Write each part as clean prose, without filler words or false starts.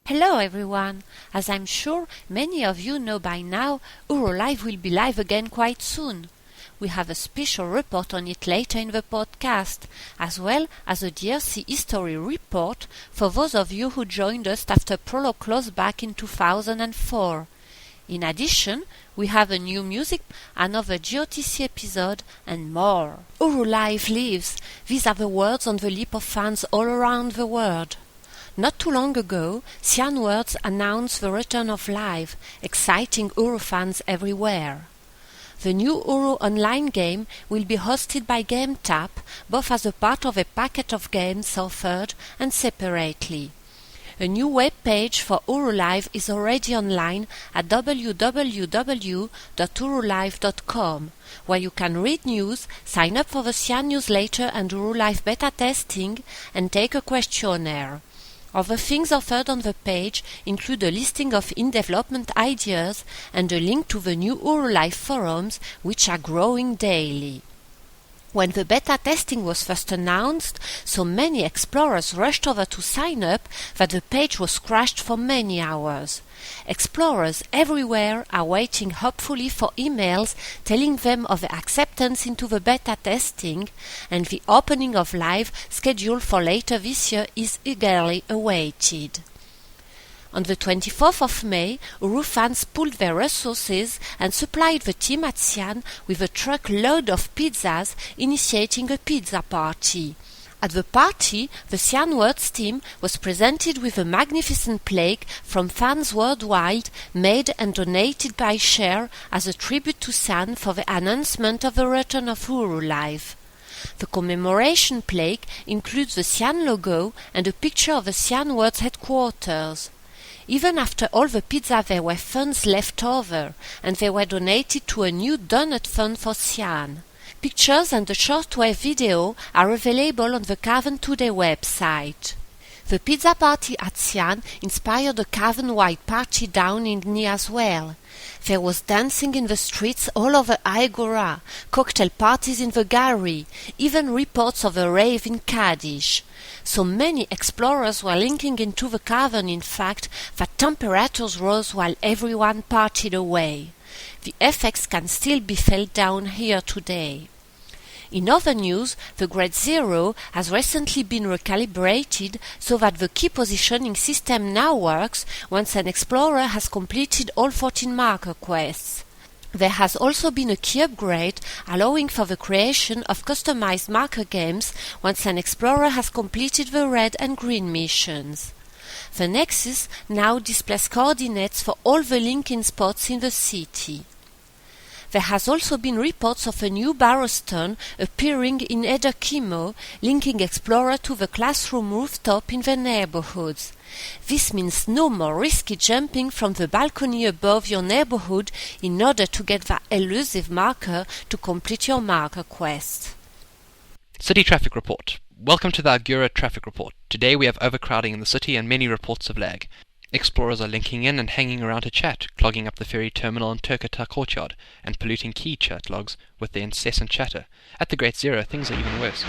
Hello everyone! As I'm sure many of you know by now, Eurolive will be live again quite soon. We have a special report on it later in the podcast, as well as a DRC history report for those of you who joined us after Prologue closed back in 2004. In addition, we have a new music, another GOTC episode, and more. Eurolive lives. These are the words on the lip of fans all around the world. Not too long ago, Cyanwords announced the return of Live, exciting Eurofans everywhere. The new Euro online game will be hosted by GameTap, both as a part of a packet of games offered and separately. A new web page for Eurolive is already online at www.eurolive.com, where you can read news, sign up for the Cyan newsletter and Eurolive beta testing, and take a questionnaire. Other things offered on the page include a listing of in-development ideas and a link to the new Eurolive forums, which are growing daily. When the beta testing was first announced, so many explorers rushed over to sign up that the page was crashed for many hours. Explorers everywhere are waiting hopefully for emails telling them of the acceptance into the beta testing, and the opening of Live, scheduled for later this year, is eagerly awaited. On the 24th of May, Eurofans pooled their resources and supplied the team at Cyan with a truckload of pizzas, initiating a pizza party. At the party, the Cyanwords team was presented with a magnificent plaque from fans worldwide, made and donated by Share as a tribute to Cyan for the announcement of the return of Eurolive. The commemoration plaque includes the Cyan logo and a picture of the Cyanwords headquarters. Even after all the pizza, there were funds left over, and they were donated to a new donut fund for Cyan. Pictures and a shortwave video are available on the Cavern Today website. The pizza party at Cyan inspired a Cavern-wide party down in Dni as well. There was dancing in the streets all over Agora, cocktail parties in the gallery, even reports of a rave in Kaddish. So many explorers were linking into the cavern, in fact, that temperatures rose while everyone partied away. The effects can still be felt down here today. In other news, the Grade 0 has recently been recalibrated so that the key positioning system now works once an explorer has completed all 14 marker quests. There has also been a key upgrade allowing for the creation of customized marker games once an explorer has completed the red and green missions. The Nexus now displays coordinates for all the linking spots in the city. There has also been reports of a new barrowstone appearing in Ederkimo, linking Explorer to the classroom rooftop in the neighborhoods. This means no more risky jumping from the balcony above your neighborhood in order to get that elusive marker to complete your marker quest. City Traffic Report. Welcome to the Agora Traffic Report. Today we have overcrowding in the city and many reports of lag. Explorers are linking in and hanging around to chat, clogging up the ferry terminal in Turkata courtyard, and polluting key chat logs with their incessant chatter. At the Great Zero, things are even worse.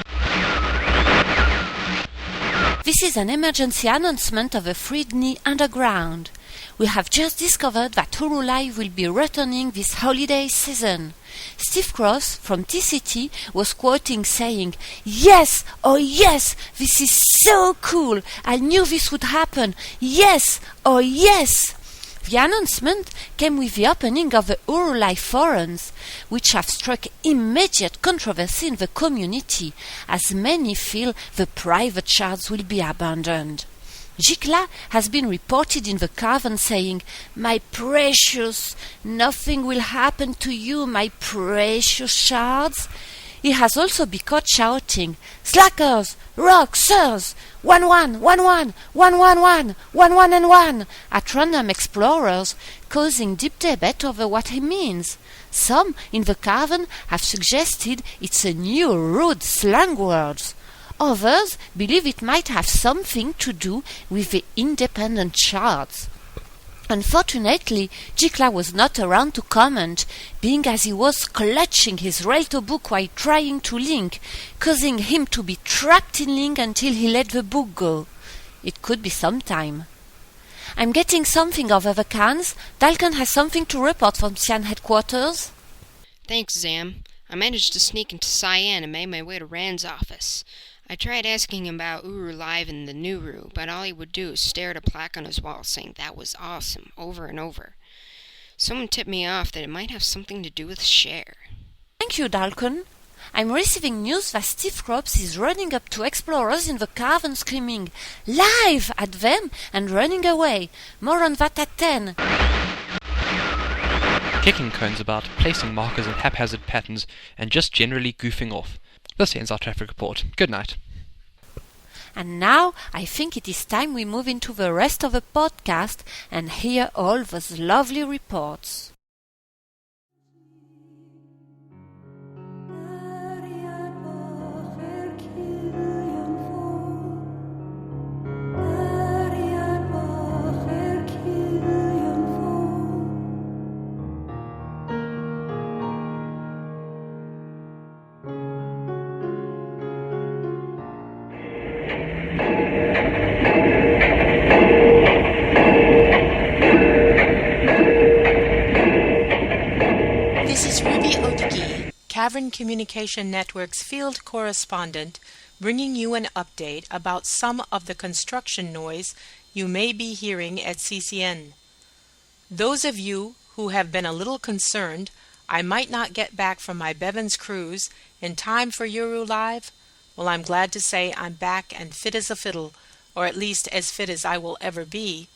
This is an emergency announcement of the Free Dni Underground. We have just discovered that Eurolive will be returning this holiday season. Steve Cross from TCT was quoting saying, "Yes, oh yes, this is so cool, I knew this would happen, yes, oh yes." The announcement came with the opening of the Eurolive forums, which have struck immediate controversy in the community, as many feel the private shards will be abandoned. Jikla has been reported in the cavern saying, "My precious, nothing will happen to you, my precious shards." He has also been caught shouting, "Slackers, rock, sirs, 1-1, 1-1, 1-1-1, 1-1 and 1 at random explorers, causing deep debate over what he means. Some in the cavern have suggested it's a new rude slang word. Others believe it might have something to do with the independent shards. Unfortunately, Jikla was not around to comment, being as he was clutching his Railto book while trying to link, causing him to be trapped in link until he let the book go. It could be some time. I'm getting something over the cans. Dalton has something to report from Cyan headquarters. Thanks, Zam. I managed to sneak into Cyan and made my way to Rand's office. I tried asking him about Uru Live and the Nuru, but all he would do is stare at a plaque on his wall saying that was awesome over and over. Someone tipped me off that it might have something to do with Share. Thank you, Dalton. I'm receiving news that Steve Crops is running up to explorers in the cavern screaming "Live!" at them and running away. More on that at 10. Kicking cones about, placing markers in haphazard patterns, and just generally goofing off. This ends our traffic report. Good night. And now I think it is time we move into the rest of the podcast and hear all those lovely reports. Cavern Communication Network's field correspondent, bringing you an update about some of the construction noise you may be hearing at CCN. Those of you who have been a little concerned I might not get back from my Bevins cruise in time for Uru Live, well, I'm glad to say I'm back and fit as a fiddle, or at least as fit as I will ever be.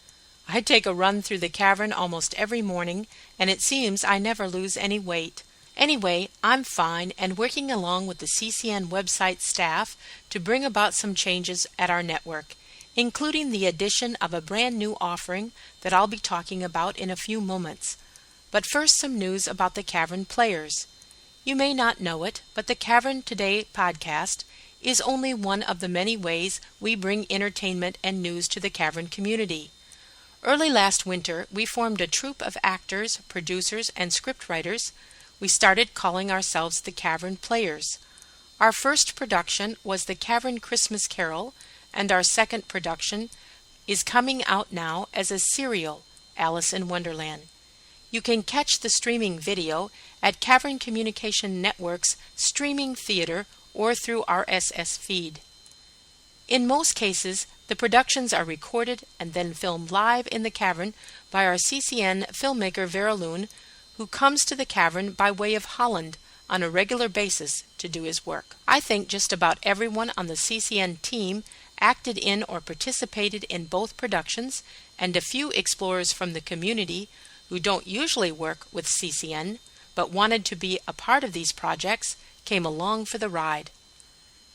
I take a run through the cavern almost every morning, and it seems I never lose any weight. Anyway, I'm fine and working along with the CCN website staff to bring about some changes at our network, including the addition of a brand new offering that I'll be talking about in a few moments. But first, some news about the Cavern Players. You may not know it, but the Cavern Today podcast is only one of the many ways we bring entertainment and news to the Cavern community. Early last winter, we formed a troupe of actors, producers, and scriptwriters. We started calling ourselves the Cavern Players. Our first production was the Cavern Christmas Carol, and our second production is coming out now as a serial, Alice in Wonderland. You can catch the streaming video at Cavern Communication Network's streaming theater or through RSS feed. In most cases, the productions are recorded and then filmed live in the cavern by our CCN filmmaker Vera Loon, who comes to the cavern by way of Holland on a regular basis to do his work. I think just about everyone on the CCN team acted in or participated in both productions, and a few explorers from the community who don't usually work with CCN but wanted to be a part of these projects came along for the ride.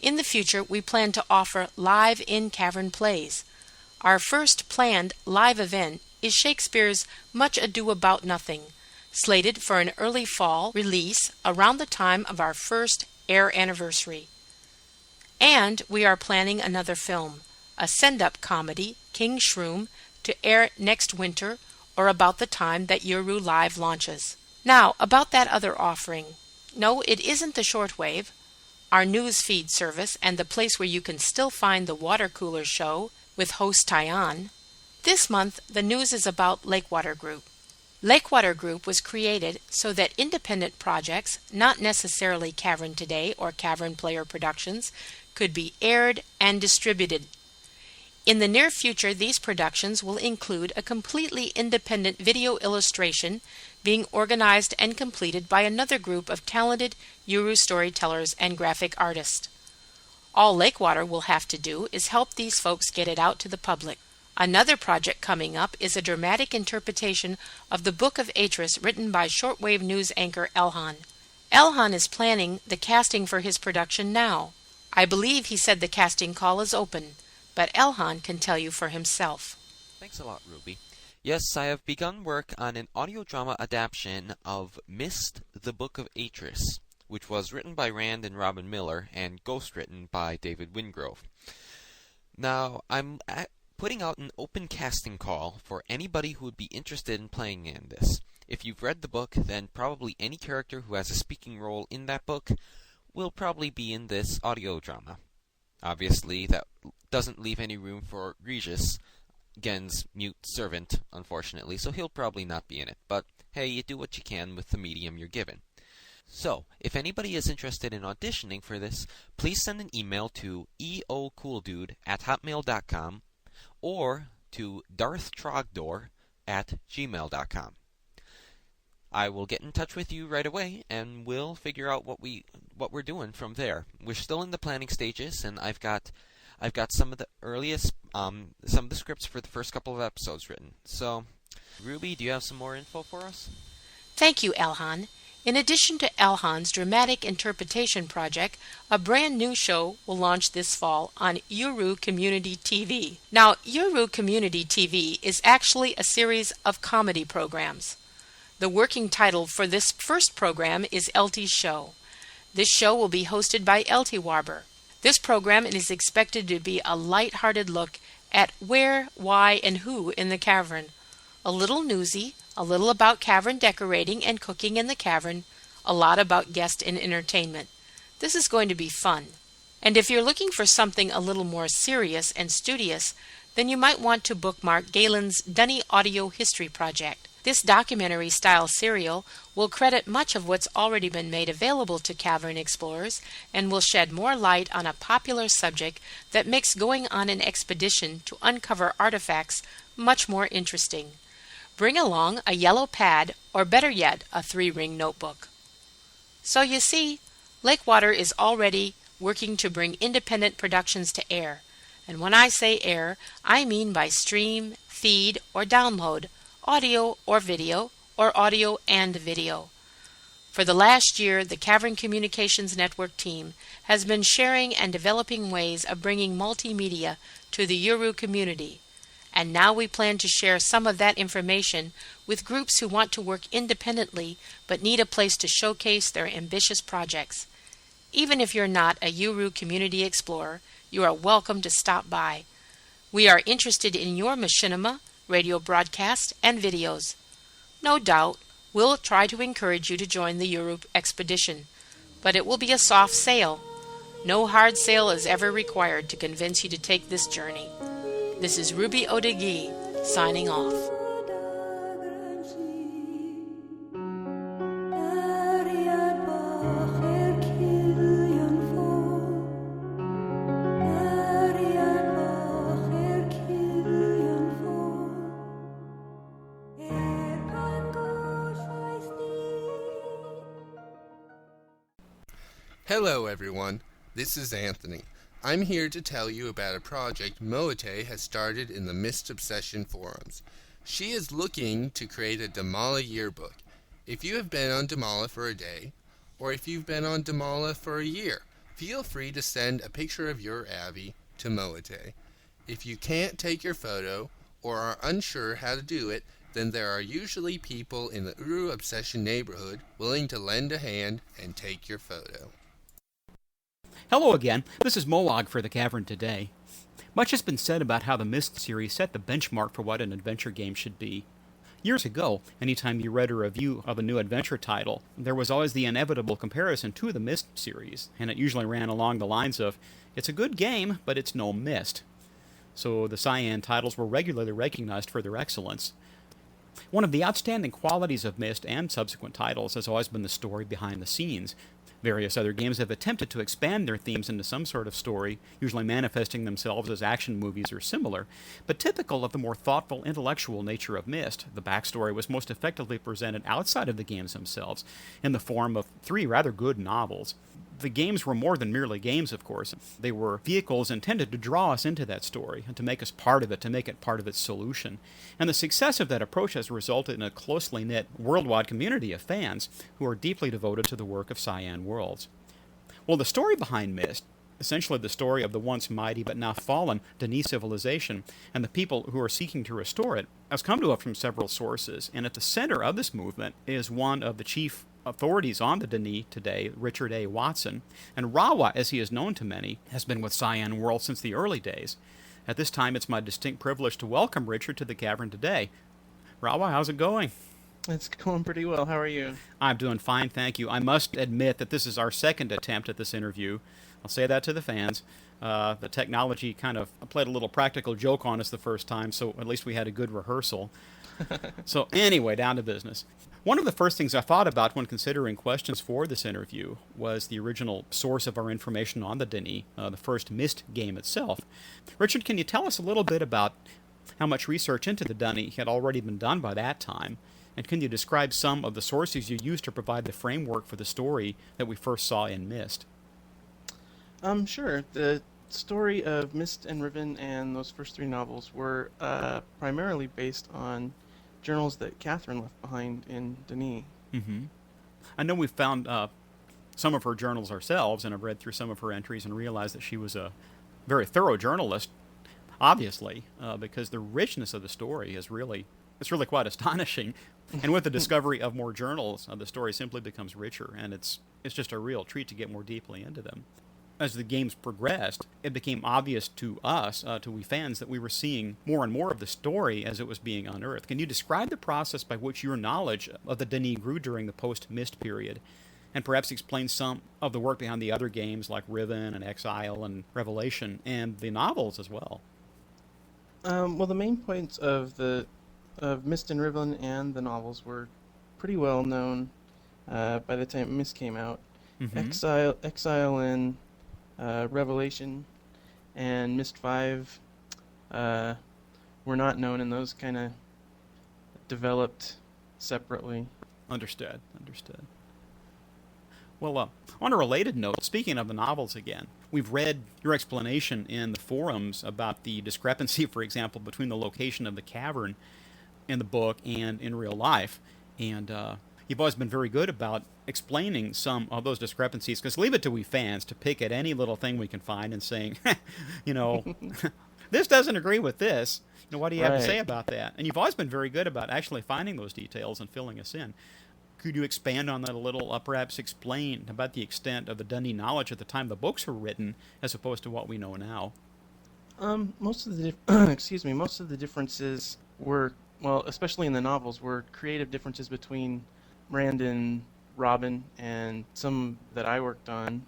In the future, we plan to offer live in-cavern plays. Our first planned live event is Shakespeare's Much Ado About Nothing, slated for an early fall release around the time of our first air anniversary. And we are planning another film, a send-up comedy, King Shroom, to air next winter or about the time that Uru Live launches. Now, about that other offering. No, it isn't the shortwave, our news feed service and the place where you can still find the Water Cooler Show with host Tyan. This month, the news is about Lakewater Group. Lakewater Group was created so that independent projects, not necessarily Cavern Today or Cavern Player Productions, could be aired and distributed. In the near future, these productions will include a completely independent video illustration being organized and completed by another group of talented Uru storytellers and graphic artists. All Lakewater will have to do is help these folks get it out to the public. Another project coming up is a dramatic interpretation of the Book of Atris written by shortwave news anchor Elhan. Elhan is planning the casting for his production now. I believe he said the casting call is open, but Elhan can tell you for himself. Thanks a lot, Ruby. Yes, I have begun work on an audio drama adaptation of Mist, the Book of Atris, which was written by Rand and Robin Miller and ghostwritten by David Wingrove. Now, I'm putting out an open casting call for anybody who would be interested in playing in this. If you've read the book, then probably any character who has a speaking role in that book will probably be in this audio drama. Obviously, that doesn't leave any room for Regis, Gen's mute servant, unfortunately, so he'll probably not be in it. But hey, you do what you can with the medium you're given. So, if anybody is interested in auditioning for this, please send an email to eocooldude@hotmail.com or to darthtrogdor@gmail.com. I will get in touch with you right away, and we'll figure out what we're doing from there. We're still in the planning stages, and I've got some of the earliest some of the scripts for the first couple of episodes written. So, Ruby, do you have some more info for us? Thank you, Elhan. In addition to Elhan's dramatic interpretation project, a brand new show will launch this fall on Uru Community TV. Now, Uru Community TV is actually a series of comedy programs. The working title for this first program is LT's Show. This show will be hosted by LT Warber. This program is expected to be a light-hearted look at where, why, and who in the cavern. A little newsy, a little about cavern decorating and cooking in the cavern, a lot about guest and entertainment. This is going to be fun. And if you're looking for something a little more serious and studious, then you might want to bookmark Galen's Dunny Audio History Project. This documentary-style serial will credit much of what's already been made available to cavern explorers and will shed more light on a popular subject that makes going on an expedition to uncover artifacts much more interesting. Bring along a yellow pad, or better yet, a 3-ring notebook. So you see, Lakewater is already working to bring independent productions to air. And when I say air, I mean by stream, feed, or download, audio or video, or audio and video. For the last year, the Cavern Communications Network team has been sharing and developing ways of bringing multimedia to the Uru community. And now we plan to share some of that information with groups who want to work independently but need a place to showcase their ambitious projects. Even if you're not a Uru community explorer, you are welcome to stop by. We are interested in your machinima, radio broadcast, and videos. No doubt, we'll try to encourage you to join the Uru expedition, but it will be a soft sale. No hard sale is ever required to convince you to take this journey. This is Ruby Odegi, signing off. Hello everyone, this is Anthony. I'm here to tell you about a project Moate has started in the Mist Obsession forums. She is looking to create a Damala yearbook. If you have been on Damala for a day, or if you've been on Damala for a year, feel free to send a picture of your Avi to Moate. If you can't take your photo, or are unsure how to do it, then there are usually people in the Uru Obsession neighborhood willing to lend a hand and take your photo. Hello again, this is Moag for the Cavern Today. Much has been said about how the Myst series set the benchmark for what an adventure game should be. Years ago, anytime you read a review of a new adventure title, there was always the inevitable comparison to the Myst series, and it usually ran along the lines of, it's a good game, but it's no Myst. So the Cyan titles were regularly recognized for their excellence. One of the outstanding qualities of Myst and subsequent titles has always been the story behind the scenes. Various other games have attempted to expand their themes into some sort of story, usually manifesting themselves as action movies or similar, but typical of the more thoughtful, intellectual nature of Myst, the backstory was most effectively presented outside of the games themselves, in the form of 3 rather good novels. The games were more than merely games, of course. They were vehicles intended to draw us into that story, and to make us part of it, to make it part of its solution. And the success of that approach has resulted in a closely knit, worldwide community of fans who are deeply devoted to the work of Cyan Worlds. Well, the story behind Myst, essentially the story of the once mighty but now fallen Denis civilization, and the people who are seeking to restore it, has come to us from several sources, and at the center of this movement is one of the chief authorities on the Denis today, Richard A. Watson, and RAWA, as he is known to many, has been with Cyan World since the early days. At this time, it's my distinct privilege to welcome Richard to the Cavern today. RAWA, how's it going? It's going pretty well. How are you? I'm doing fine, thank you. I must admit that this is our second attempt at this interview. I'll say that to the fans. The technology kind of played a little practical joke on us the first time, so at least we had a good rehearsal. So anyway, down to business. One of the first things I thought about when considering questions for this interview was the original source of our information on the Denis, the first Myst game itself. Richard, can you tell us a little bit about how much research into the Denis had already been done by that time? And can you describe some of the sources you used to provide the framework for the story that we first saw in Myst? Sure. The story of Mist and Riven and those first 3 novels were primarily based on journals that Catherine left behind in Denis. Mm-hmm. I know we've found some of her journals ourselves, and I've read through some of her entries and realized that she was a very thorough journalist, obviously, because the richness of the story is really quite astonishing. And with the discovery of more journals, the story simply becomes richer, and it's just a real treat to get more deeply into them. As the games progressed, it became obvious to us, to we fans, that we were seeing more and more of the story as it was being unearthed. Can you describe the process by which your knowledge of the Denis grew during the post-Myst period, and perhaps explain some of the work behind the other games like Riven and Exile and Revelation, and the novels as well? Well, the main points of Mist and Riven and the novels were pretty well known by the time Mist came out. Mm-hmm. Exile and Revelation and Myst 5 were not known, and those kind of developed separately. Understood. Well, on a related note, speaking of the novels again, we've read your explanation in the forums about the discrepancy, for example, between the location of the cavern in the book and in real life, and you've always been very good about explaining some of those discrepancies, because leave it to we fans to pick at any little thing we can find and saying, this doesn't agree with this. What do you have to say about that? And you've always been very good about actually finding those details and filling us in. Could you expand on that a little, perhaps explain about the extent of the Denis knowledge at the time the books were written as opposed to what we know now? Most of the most of the differences were, well, especially in the novels, were creative differences between Rand and Robin and some that I worked on,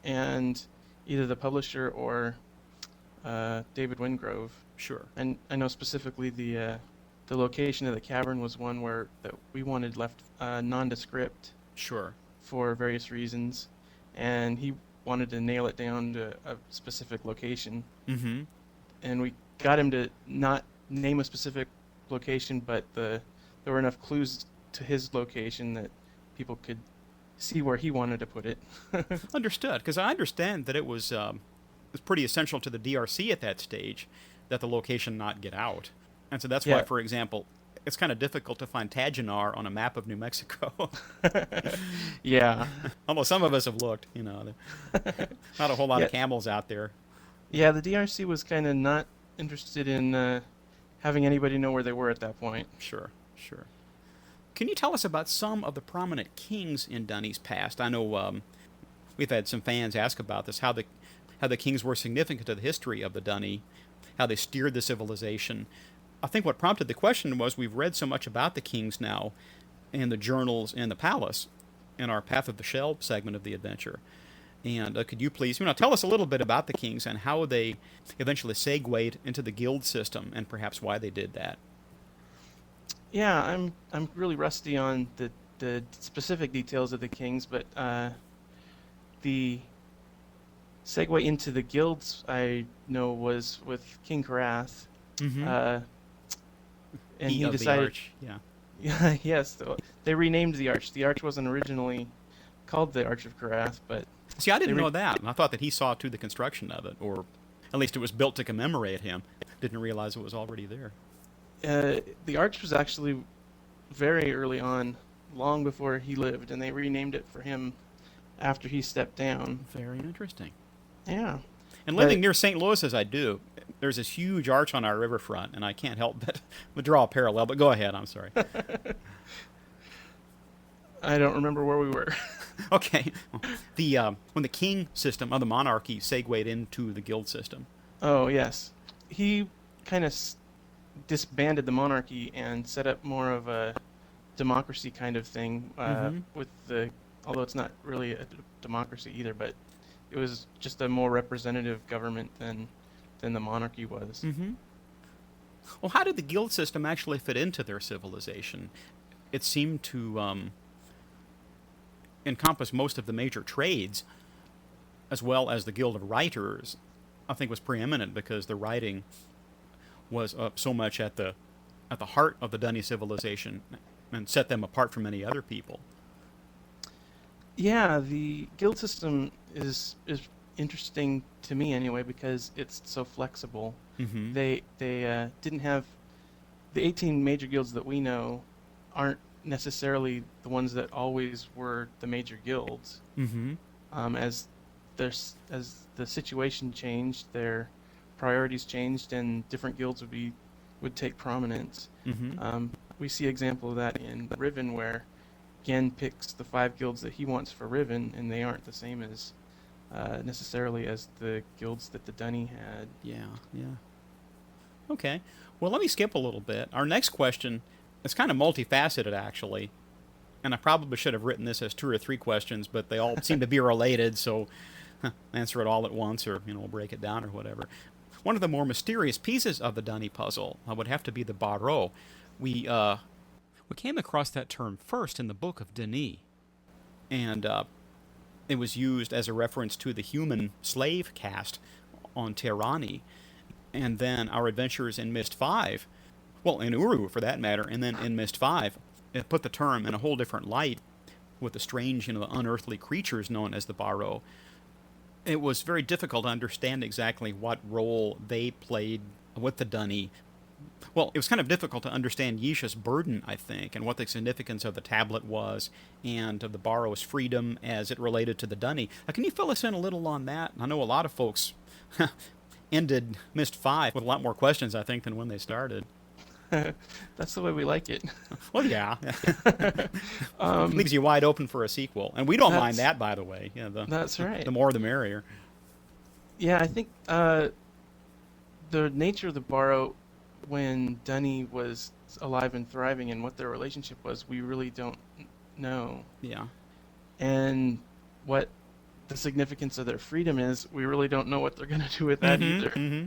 and either the publisher or David Wingrove. Sure. And I know specifically the location of the cavern was one that we wanted left nondescript. Sure. For various reasons, and he wanted to nail it down to a specific location. Mm-hmm. And we got him to not name a specific location, but there were enough clues to his location that people could see where he wanted to put it. Understood, because I understand that it was pretty essential to the DRC at that stage that the location not get out. And so that's why, for example, it's kind of difficult to find Tajinar on a map of New Mexico. Yeah. Although some of us have looked, not a whole lot of camels out there. Yeah, the DRC was kind of not interested in having anybody know where they were at that point. Sure. Can you tell us about some of the prominent kings in Denis' past? I know we've had some fans ask about this, how the kings were significant to the history of the Denis, how they steered the civilization. I think what prompted the question was we've read so much about the kings now in the journals and the palace in our Path of the Shell segment of the adventure. And could you please tell us a little bit about the kings and how they eventually segued into the guild system and perhaps why they did that? Yeah, I'm really rusty on the specific details of the kings, but the segue into the guilds I know was with King Karath. Mm-hmm. And he decided, the Arch. Yeah. Yes, they renamed the Arch. The Arch wasn't originally called the Arch of Karath, but see, I didn't know that. I thought that he saw to the construction of it, or at least it was built to commemorate him. Didn't realize it was already there. The Arch was actually very early on, long before he lived, and they renamed it for him after he stepped down. Very interesting. Yeah. And living near St. Louis as I do, there's this huge arch on our riverfront, and I can't help but draw a parallel. But go ahead, I'm sorry. I don't remember where we were. Okay. When the king system of the monarchy segued into the guild system. Oh, yes. He kind of disbanded the monarchy and set up more of a democracy kind of thing with although it's not really a democracy either, but it was just a more representative government than the monarchy was. Mm-hmm. Well, how did the guild system actually fit into their civilization? It seemed to encompass most of the major trades, as well as the Guild of Writers. I think was preeminent because the writing was so much at the heart of the Dunny civilization and set them apart from any other people. Yeah, the guild system is interesting to me anyway because it's so flexible. Mm-hmm. They didn't have the 18 major guilds that we know aren't necessarily the ones that always were the major guilds. Mm-hmm. As the situation changed, their priorities changed, and different guilds would take prominence. Mm-hmm. We see example of that in Riven, where Gen picks the 5 guilds that he wants for Riven, and they aren't the same as necessarily as the guilds that the Dunny had. Yeah. Okay. Well, let me skip a little bit. Our next question is kind of multifaceted, actually. And I probably should have written this as 2 or 3 questions, but they all seem to be related, so answer it all at once, or we'll break it down or whatever. One of the more mysterious pieces of the Dunny puzzle would have to be the barreau. We came across that term first in the Book of Denis, and it was used as a reference to the human slave caste on Terrani. And then our adventures in Mist 5, well, in Uru for that matter, and then in Mist 5, it put the term in a whole different light with the strange, the unearthly creatures known as the barreau. It was very difficult to understand exactly what role they played with the Dunny. Well, it was kind of difficult to understand Yisha's burden, I think, and what the significance of the tablet was, and of the barreau's freedom as it related to the Dunny. Can you fill us in a little on that? I know a lot of folks ended Mist 5 with a lot more questions, I think, than when they started. That's the way we like it. Well, yeah. Leaves you wide open for a sequel. And we don't mind that, by the way. Yeah, that's right. The more the merrier. Yeah, I think the nature of the barreau when Dunny was alive and thriving and what their relationship was, we really don't know. Yeah. And what the significance of their freedom is, we really don't know what they're going to do with that either. Mm-hmm.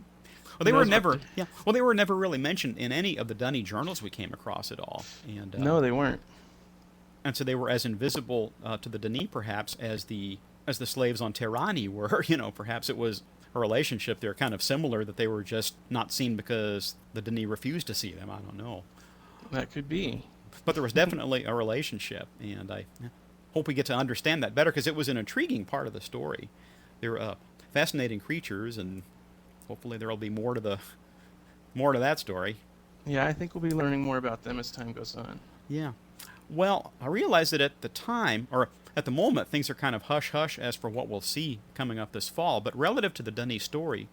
Well, they were never. Yeah. Well, they were never really mentioned in any of the Dunny journals we came across at all. And no, they weren't. And so they were as invisible to the Dunny, perhaps, as the slaves on Terrani were. Perhaps it was a relationship. They're kind of similar, that they were just not seen because the Dunny refused to see them. I don't know. That could be. But there was definitely a relationship, and I hope we get to understand that better because it was an intriguing part of the story. They're fascinating creatures, and hopefully there will be more to that story. Yeah, I think we'll be learning more about them as time goes on. Yeah. Well, I realize that at the time, or at the moment, things are kind of hush-hush as for what we'll see coming up this fall. But relative to the Dunny story,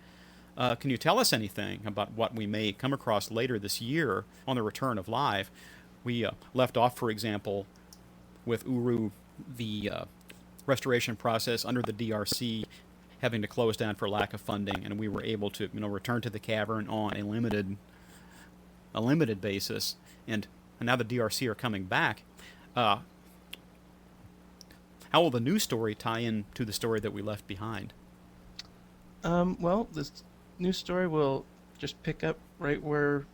can you tell us anything about what we may come across later this year on the return of Live? We left off, for example, with Uru, the restoration process under the DRC having to close down for lack of funding, and we were able to, return to the cavern on a limited basis, and now the DRC are coming back. How will the new story tie in to the story that we left behind? Well, this new story will just pick up right where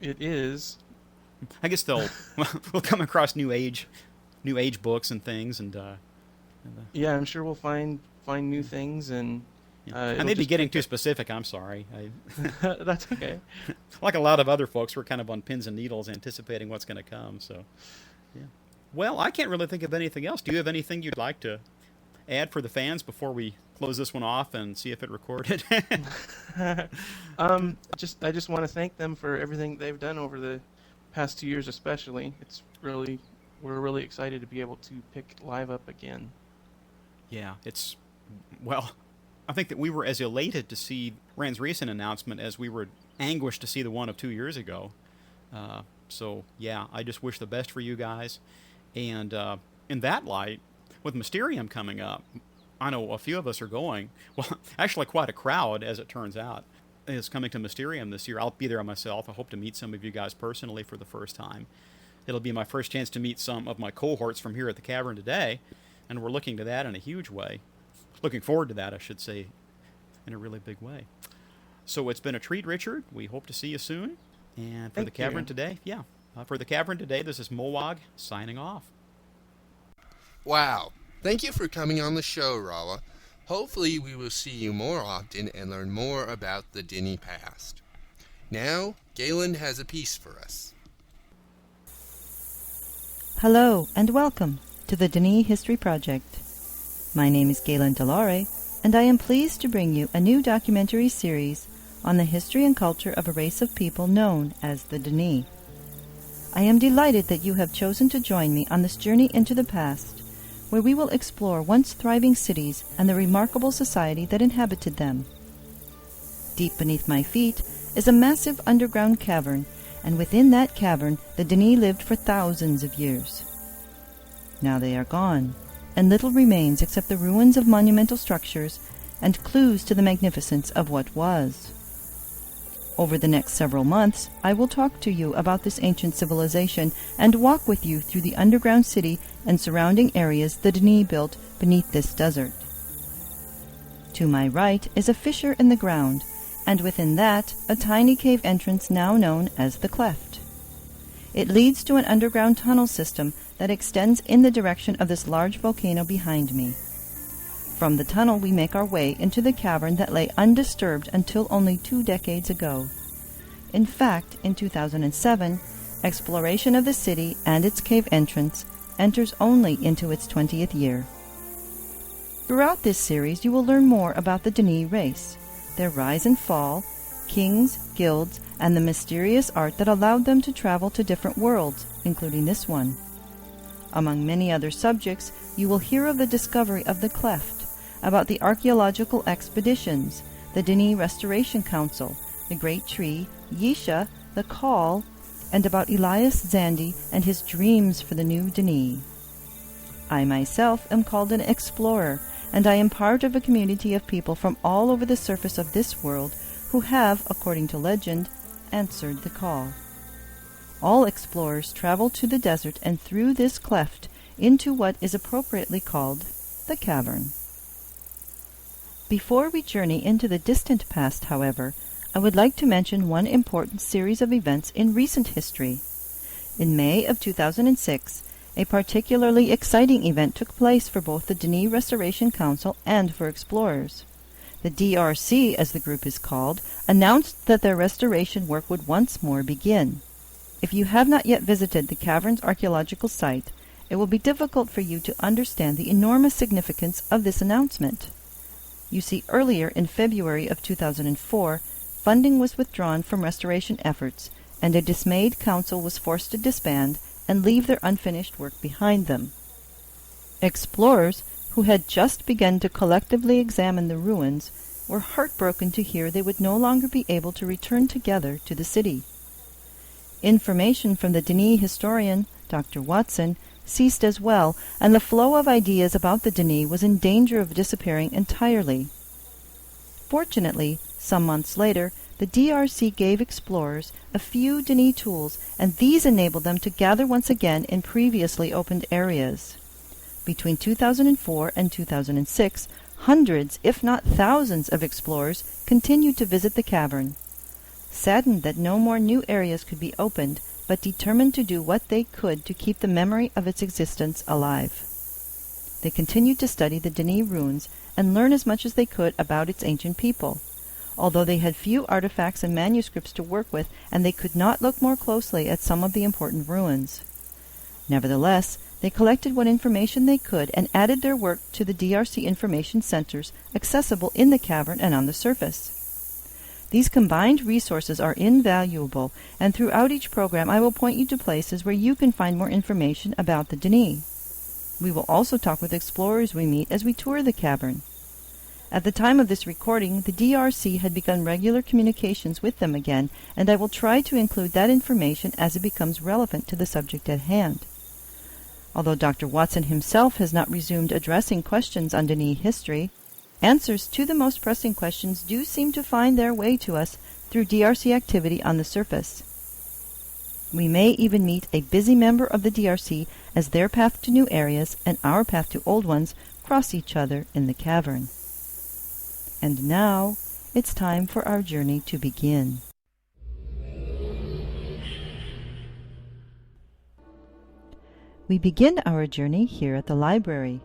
it is. I guess we'll come across new age books and things, and yeah, I'm sure we'll find new things, and I may be getting too specific. I'm sorry. That's okay. Like a lot of other folks, we're kind of on pins and needles, anticipating what's going to come. So, yeah. Well, I can't really think of anything else. Do you have anything you'd like to add for the fans before we close this one off and see if it recorded? I just want to thank them for everything they've done over the past 2 years, especially. We're really excited to be able to pick Live up again. Yeah, well, I think that we were as elated to see Rand's recent announcement as we were anguished to see the one of 2 years ago. So, yeah, I just wish the best for you guys. And in that light, with Mysterium coming up, I know a few of us are going. Well, actually quite a crowd, as it turns out, is coming to Mysterium this year. I'll be there myself. I hope to meet some of you guys personally for the first time. It'll be my first chance to meet some of my cohorts from here at the Cavern today, and we're looking to that in a huge way. looking forward to that, I should say, in a really big way. So it's been a treat, Richard. We hope to see you soon. And for Thank the Cavern you. today, for the Cavern today, this is Mowag signing off. Wow. Thank you for coming on the show, RAWA. Hopefully we will see you more often and learn more about the Dinny past. Now, Galen has a piece for us. Hello and welcome to the Denis History Project. My name is Galen Delare, and I am pleased to bring you a new documentary series on the history and culture of a race of people known as the Denis. I am delighted that you have chosen to join me on this journey into the past, where we will explore once thriving cities and the remarkable society that inhabited them. Deep beneath my feet is a massive underground cavern, and within that cavern the Denis lived for thousands of years. Now they are gone, and little remains except the ruins of monumental structures and clues to the magnificence of what was. Over the next several months, I will talk to you about this ancient civilization and walk with you through the underground city and surrounding areas the Denis built beneath this desert. To my right is a fissure in the ground, and within that, a tiny cave entrance now known as the Cleft. It leads to an underground tunnel system that extends in the direction of this large volcano behind me. From the tunnel we make our way into the cavern that lay undisturbed until only 2 decades ago. In fact, in 2007, exploration of the city and its cave entrance enters only into its 20th year. Throughout this series you will learn more about the Denis race, their rise and fall, kings, guilds, and the mysterious art that allowed them to travel to different worlds, including this one. Among many other subjects, you will hear of the discovery of the Cleft, about the archaeological expeditions, the Denis Restoration Council, the Great Tree, Yisha, the Call, and about Elias Zandi and his dreams for the new Denis. I myself am called an explorer, and I am part of a community of people from all over the surface of this world who have, according to legend, answered the call. All explorers travel to the desert and through this cleft into what is appropriately called the cavern. Before we journey into the distant past, however, I would like to mention one important series of events in recent history. In May of 2006, a particularly exciting event took place for both the Denis Restoration Council and for explorers. The DRC, as the group is called, announced that their restoration work would once more begin. If you have not yet visited the cavern's archaeological site, it will be difficult for you to understand the enormous significance of this announcement. You see, earlier in February of 2004, funding was withdrawn from restoration efforts, and a dismayed council was forced to disband and leave their unfinished work behind them. Explorers, who had just begun to collectively examine the ruins, were heartbroken to hear they would no longer be able to return together to the city. Information from the Denis historian, Dr. Watson, ceased as well, and the flow of ideas about the Denis was in danger of disappearing entirely. Fortunately, some months later, the DRC gave explorers a few Denis tools, and these enabled them to gather once again in previously opened areas. Between 2004 and 2006, hundreds, if not thousands, of explorers continued to visit the cavern. Saddened that no more new areas could be opened, but determined to do what they could to keep the memory of its existence alive. They continued to study the Denis ruins and learn as much as they could about its ancient people. Although they had few artifacts and manuscripts to work with, and they could not look more closely at some of the important ruins. Nevertheless, they collected what information they could and added their work to the DRC information centers accessible in the cavern and on the surface. These combined resources are invaluable, and throughout each program I will point you to places where you can find more information about the Denis. We will also talk with explorers we meet as we tour the cavern. At the time of this recording, the DRC had begun regular communications with them again, and I will try to include that information as it becomes relevant to the subject at hand. Although Dr. Watson himself has not resumed addressing questions on Denis history, answers to the most pressing questions do seem to find their way to us through DRC activity on the surface. We may even meet a busy member of the DRC as their path to new areas and our path to old ones cross each other in the cavern. And now it's time for our journey to begin. We begin our journey here at the library.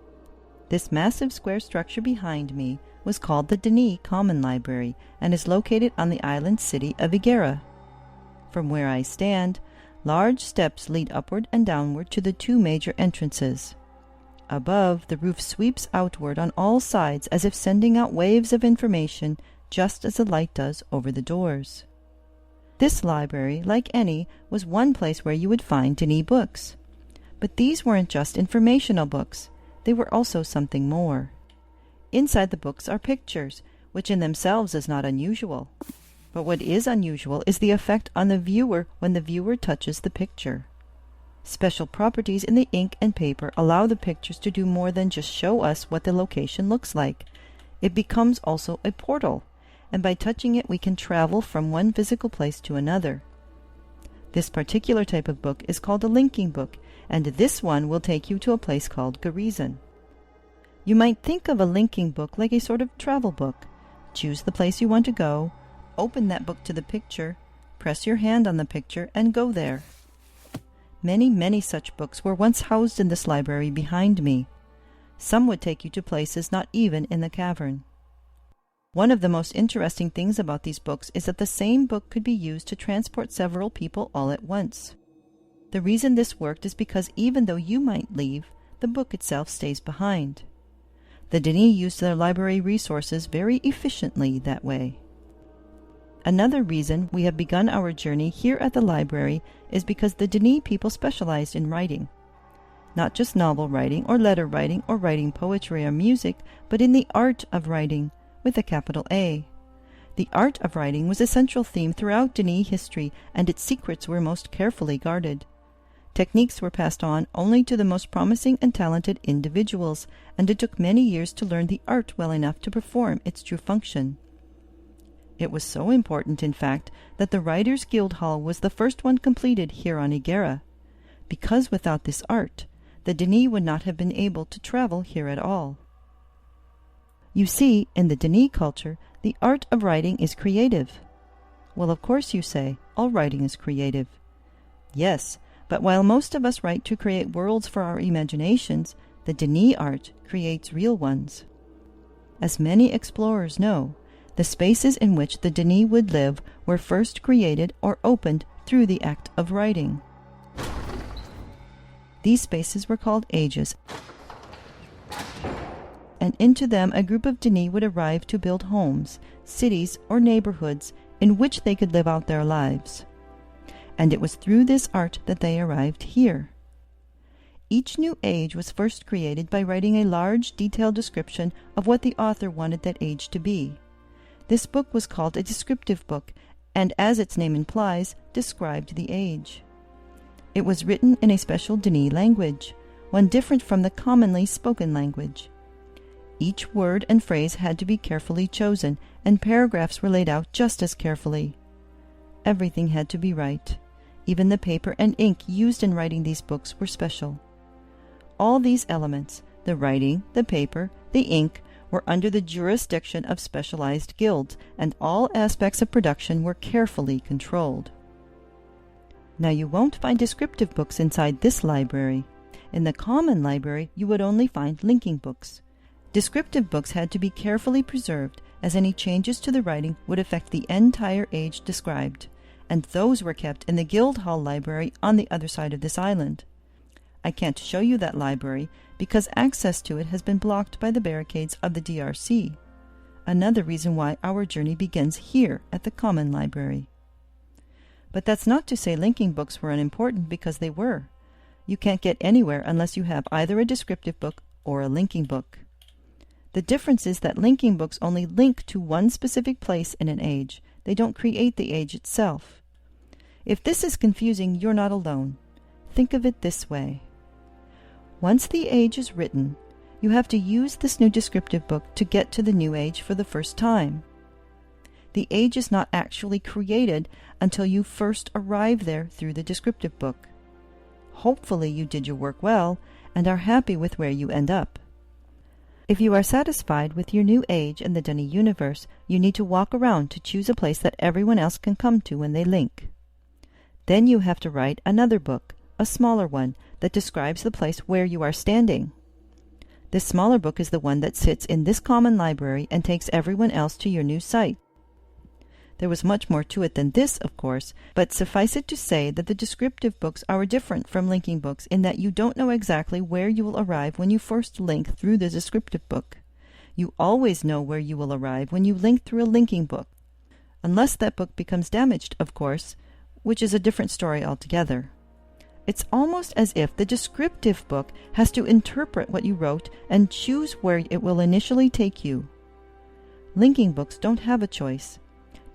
This massive square structure behind me was called the Denis Common Library and is located on the island city of Higuera. From where I stand, large steps lead upward and downward to the two major entrances. Above, the roof sweeps outward on all sides as if sending out waves of information, just as the light does over the doors. This library, like any, was one place where you would find Denis books. But these weren't just informational books. They were also something more. Inside the books are pictures, which in themselves is not unusual. But what is unusual is the effect on the viewer when the viewer touches the picture. Special properties in the ink and paper allow the pictures to do more than just show us what the location looks like. It becomes also a portal, and by touching it we can travel from one physical place to another. This particular type of book is called a linking book, and this one will take you to a place called Gerizim. You might think of a linking book like a sort of travel book. Choose the place you want to go, open that book to the picture, press your hand on the picture, and go there. Many such books were once housed in this library behind me. Some would take you to places not even in the cavern. One of the most interesting things about these books is that the same book could be used to transport several people all at once. The reason this worked is because even though you might leave, the book itself stays behind. The Denis used their library resources very efficiently that way. Another reason we have begun our journey here at the library is because the Denis people specialized in writing. Not just novel writing or letter writing or writing poetry or music, but in the art of writing, with a capital A. The art of writing was a central theme throughout Denis history, and its secrets were most carefully guarded. Techniques were passed on only to the most promising and talented individuals, and it took many years to learn the art well enough to perform its true function. It was so important, in fact, that the Writers' Guild Hall was the first one completed here on Higuera, because without this art, the Denis would not have been able to travel here at all. You see, in the Denis culture, the art of writing is creative. Well, of course, you say, all writing is creative. Yes, but while most of us write to create worlds for our imaginations, the Denis art creates real ones. As many explorers know, the spaces in which the Denis would live were first created or opened through the act of writing. These spaces were called ages, and into them a group of Denis would arrive to build homes, cities, or neighborhoods in which they could live out their lives. And it was through this art that they arrived here. Each new age was first created by writing a large, detailed description of what the author wanted that age to be. This book was called a descriptive book, and as its name implies, described the age. It was written in a special Denis language, one different from the commonly spoken language. Each word and phrase had to be carefully chosen, and paragraphs were laid out just as carefully. Everything had to be right. Even the paper and ink used in writing these books were special. All these elements, the writing, the paper, the ink, were under the jurisdiction of specialized guilds, and all aspects of production were carefully controlled. Now you won't find descriptive books inside this library. In the common library you would only find linking books. Descriptive books had to be carefully preserved, as any changes to the writing would affect the entire age described, and those were kept in the Guildhall Library on the other side of this island. I can't show you that library because access to it has been blocked by the barricades of the DRC. Another reason why our journey begins here at the Common Library. But that's not to say linking books were unimportant, because they were. You can't get anywhere unless you have either a descriptive book or a linking book. The difference is that linking books only link to one specific place in an age. They don't create the age itself. If this is confusing, you're not alone. Think of it this way. Once the age is written, you have to use this new descriptive book to get to the new age for the first time. The age is not actually created until you first arrive there through the descriptive book. Hopefully you did your work well and are happy with where you end up. If you are satisfied with your new age and the Dunny universe, you need to walk around to choose a place that everyone else can come to when they link. Then you have to write another book, a smaller one, that describes the place where you are standing. This smaller book is the one that sits in this common library and takes everyone else to your new site. There was much more to it than this, of course, but suffice it to say that the descriptive books are different from linking books in that you don't know exactly where you will arrive when you first link through the descriptive book. You always know where you will arrive when you link through a linking book. Unless that book becomes damaged, of course, which is a different story altogether. It's almost as if the descriptive book has to interpret what you wrote and choose where it will initially take you. Linking books don't have a choice.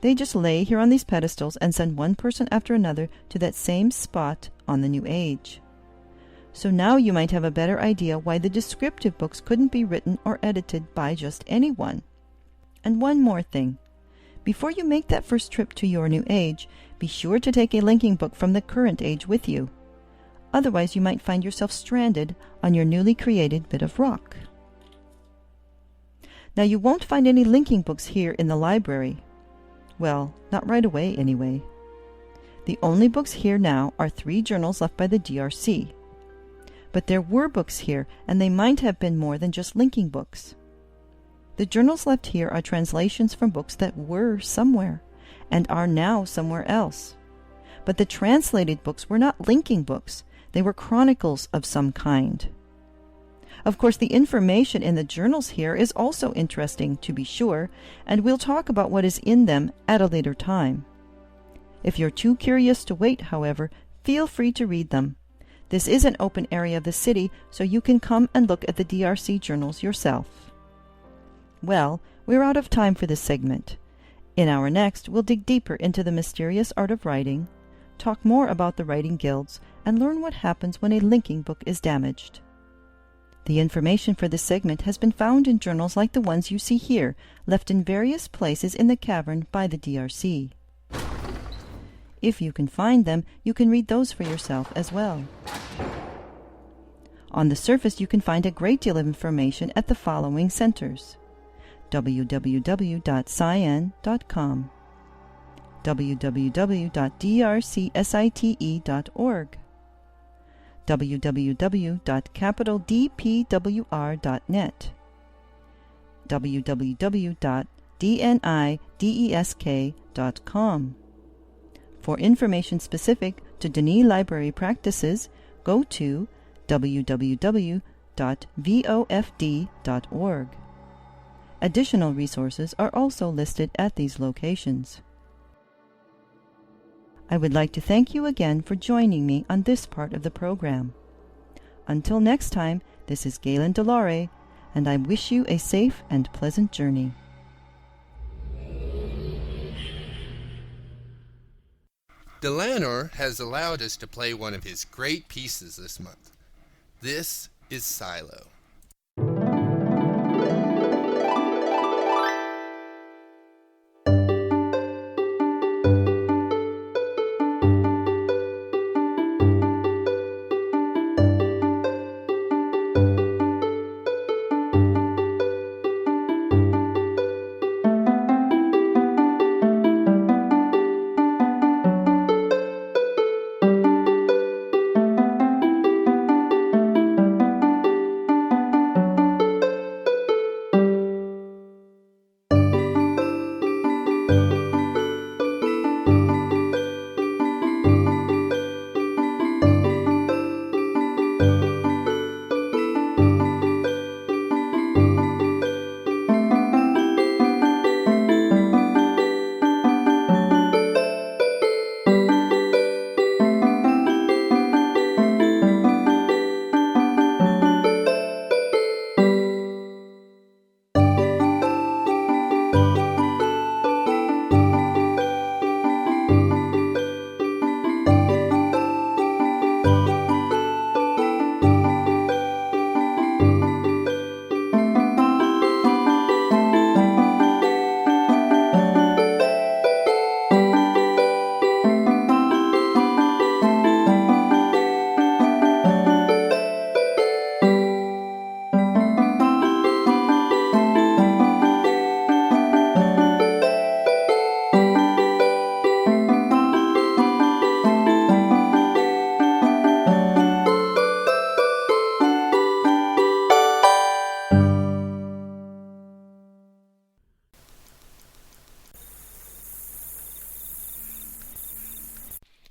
They just lay here on these pedestals and send one person after another to that same spot on the new age. So now you might have a better idea why the descriptive books couldn't be written or edited by just anyone. And one more thing. Before you make that first trip to your new age, be sure to take a linking book from the current age with you. Otherwise, you might find yourself stranded on your newly created bit of rock. Now, you won't find any linking books here in the library. Well, not right away, anyway. The only books here now are 3 journals left by the DRC. But there were books here, and they might have been more than just linking books. The journals left here are translations from books that were somewhere, and are now somewhere else. But the translated books were not linking books. They were chronicles of some kind. Of course, the information in the journals here is also interesting, to be sure, and we'll talk about what is in them at a later time. If you're too curious to wait, however, feel free to read them. This is an open area of the city, so you can come and look at the DRC journals yourself. Well, we're out of time for this segment. In our next, we'll dig deeper into the mysterious art of writing, talk more about the writing guilds, and learn what happens when a linking book is damaged. The information for this segment has been found in journals like the ones you see here, left in various places in the cavern by the DRC. If you can find them, you can read those for yourself as well. On the surface, you can find a great deal of information at the following centers: www.cyan.com, www.drcsite.org, www.capitaldpwr.net, www.dnidesk.com. For information specific to Denis Library practices, go to www.vofd.org. Additional resources are also listed at these locations. I would like to thank you again for joining me on this part of the program. Until next time, this is Galen Delore, and I wish you a safe and pleasant journey. Delanor has allowed us to play one of his great pieces this month. This is Silo.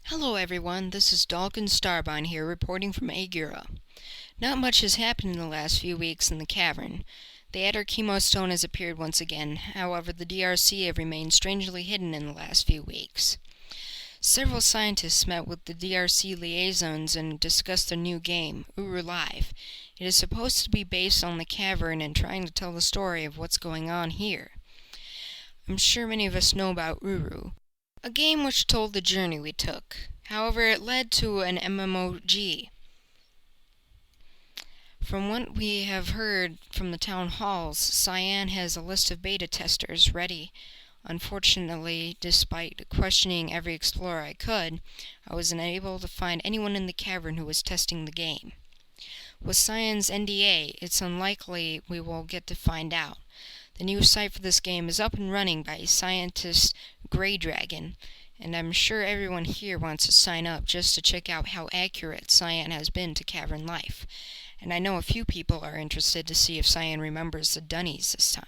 Hello everyone, this is Dalkin Starbine here reporting from Agura. Not much has happened in the last few weeks in the cavern. The Adder Chemostone has appeared once again, however the DRC have remained strangely hidden in the last few weeks. Several scientists met with the DRC liaisons and discussed their new game, Uru Live. It is supposed to be based on the cavern and trying to tell the story of what's going on here. I'm sure many of us know about Uru, a game which told the journey we took. However, it led to an MMOG. From what we have heard from the town halls, Cyan has a list of beta testers ready. Unfortunately, despite questioning every explorer I could, I was unable to find anyone in the cavern who was testing the game. With Cyan's NDA, it's unlikely we will get to find out. The new site for this game is up and running by scientist Grey Dragon, and I'm sure everyone here wants to sign up just to check out how accurate Cyan has been to cavern life. And I know a few people are interested to see if Cyan remembers the Dunnies this time.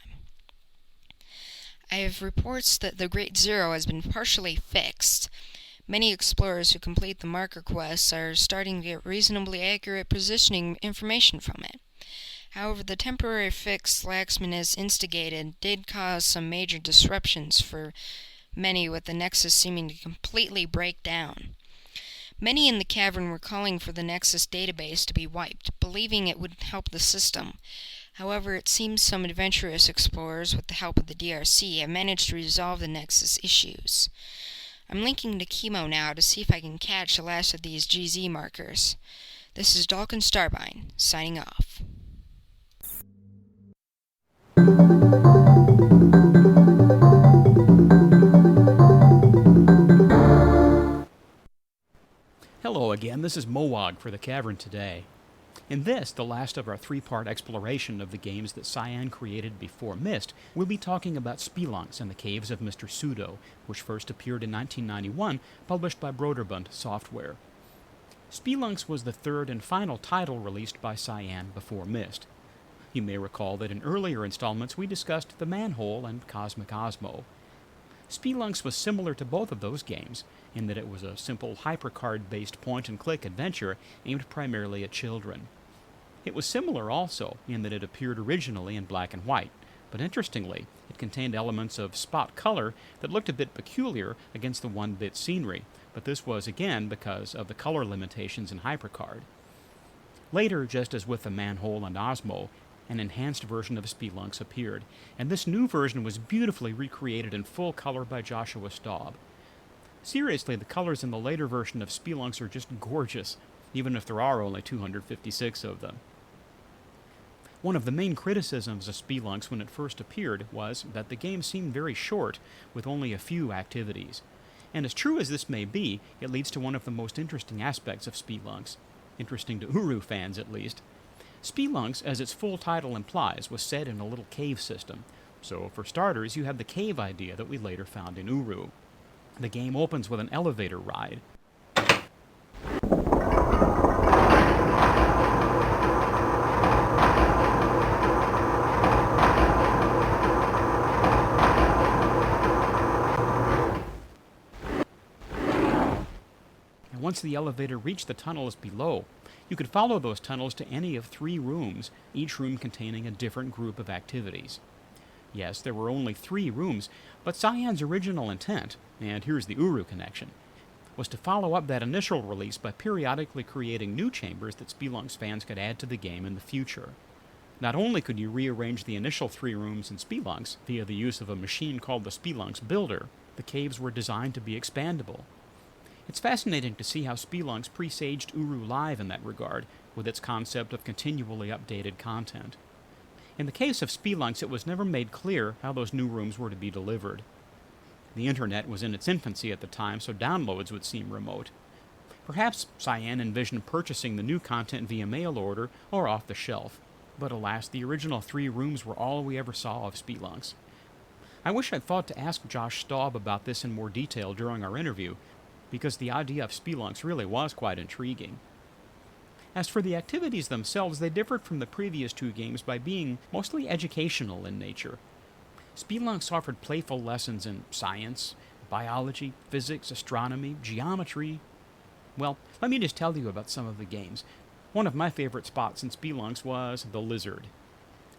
I have reports that the Great Zero has been partially fixed. Many explorers who complete the marker quests are starting to get reasonably accurate positioning information from it. However, the temporary fix Laxman has instigated did cause some major disruptions for many, with the Nexus seeming to completely break down. Many in the cavern were calling for the Nexus database to be wiped, believing it would help the system. However, it seems some adventurous explorers, with the help of the DRC, have managed to resolve the Nexus issues. I'm linking to Chemo now to see if I can catch the last of these GZ markers. This is Dalkin Starbine, signing off. Hello again, this is Mowog for the Cavern Today. In this, the last of our three-part exploration of the games that Cyan created before Myst, we'll be talking about Spelunks and the Caves of Mr. Pseudo, which first appeared in 1991, published by Broderbund Software. Spelunks was the third and final title released by Cyan before Myst. You may recall that in earlier installments we discussed The Manhole and Cosmic Osmo. Spelunks was similar to both of those games, in that it was a simple HyperCard-based point-and-click adventure aimed primarily at children. It was similar also in that it appeared originally in black and white, but interestingly, it contained elements of spot color that looked a bit peculiar against the 1-bit scenery, but this was again because of the color limitations in HyperCard. Later, just as with The Manhole and Osmo, an enhanced version of Spelunks appeared, and this new version was beautifully recreated in full color by Joshua Staub. Seriously, the colors in the later version of Spelunks are just gorgeous, even if there are only 256 of them. One of the main criticisms of Spelunks when it first appeared was that the game seemed very short, with only a few activities. And as true as this may be, it leads to one of the most interesting aspects of Spelunks. Interesting to Uru fans, at least. Spelunks, as its full title implies, was set in a little cave system. So, for starters, you have the cave idea that we later found in Uru. The game opens with an elevator ride. And once the elevator reached the tunnels below, you could follow those tunnels to any of 3 rooms, each room containing a different group of activities. Yes, there were only 3 rooms, but Cyan's original intent, and here's the Uru connection, was to follow up that initial release by periodically creating new chambers that Spelunks fans could add to the game in the future. Not only could you rearrange the initial 3 rooms in Spelunks via the use of a machine called the Spelunks Builder, the caves were designed to be expandable. It's fascinating to see how Spelunks presaged Uru Live in that regard, with its concept of continually updated content. In the case of Spelunks, it was never made clear how those new rooms were to be delivered. The internet was in its infancy at the time, so downloads would seem remote. Perhaps Cyan envisioned purchasing the new content via mail order or off the shelf, but alas, the original 3 rooms were all we ever saw of Spelunks. I wish I'd thought to ask Josh Staub about this in more detail during our interview, because the idea of Spelunks really was quite intriguing. As for the activities themselves, they differed from the previous 2 games by being mostly educational in nature. Spelunks offered playful lessons in science, biology, physics, astronomy, geometry. Well, let me just tell you about some of the games. One of my favorite spots in Spelunks was the Lizard.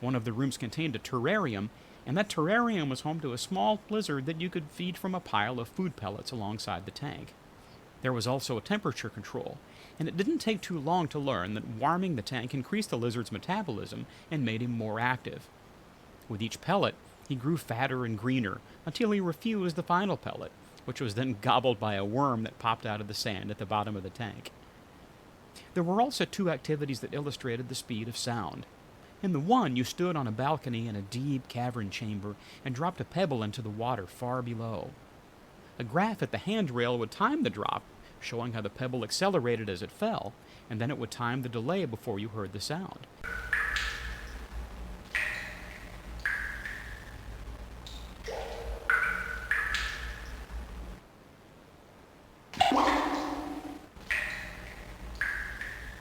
One of the rooms contained a terrarium, and that terrarium was home to a small lizard that you could feed from a pile of food pellets alongside the tank. There was also a temperature control, and it didn't take too long to learn that warming the tank increased the lizard's metabolism and made him more active. With each pellet, he grew fatter and greener until he refused the final pellet, which was then gobbled by a worm that popped out of the sand at the bottom of the tank. There were also 2 activities that illustrated the speed of sound. In the one, you stood on a balcony in a deep cavern chamber and dropped a pebble into the water far below. A graph at the handrail would time the drop, showing how the pebble accelerated as it fell, and then it would time the delay before you heard the sound.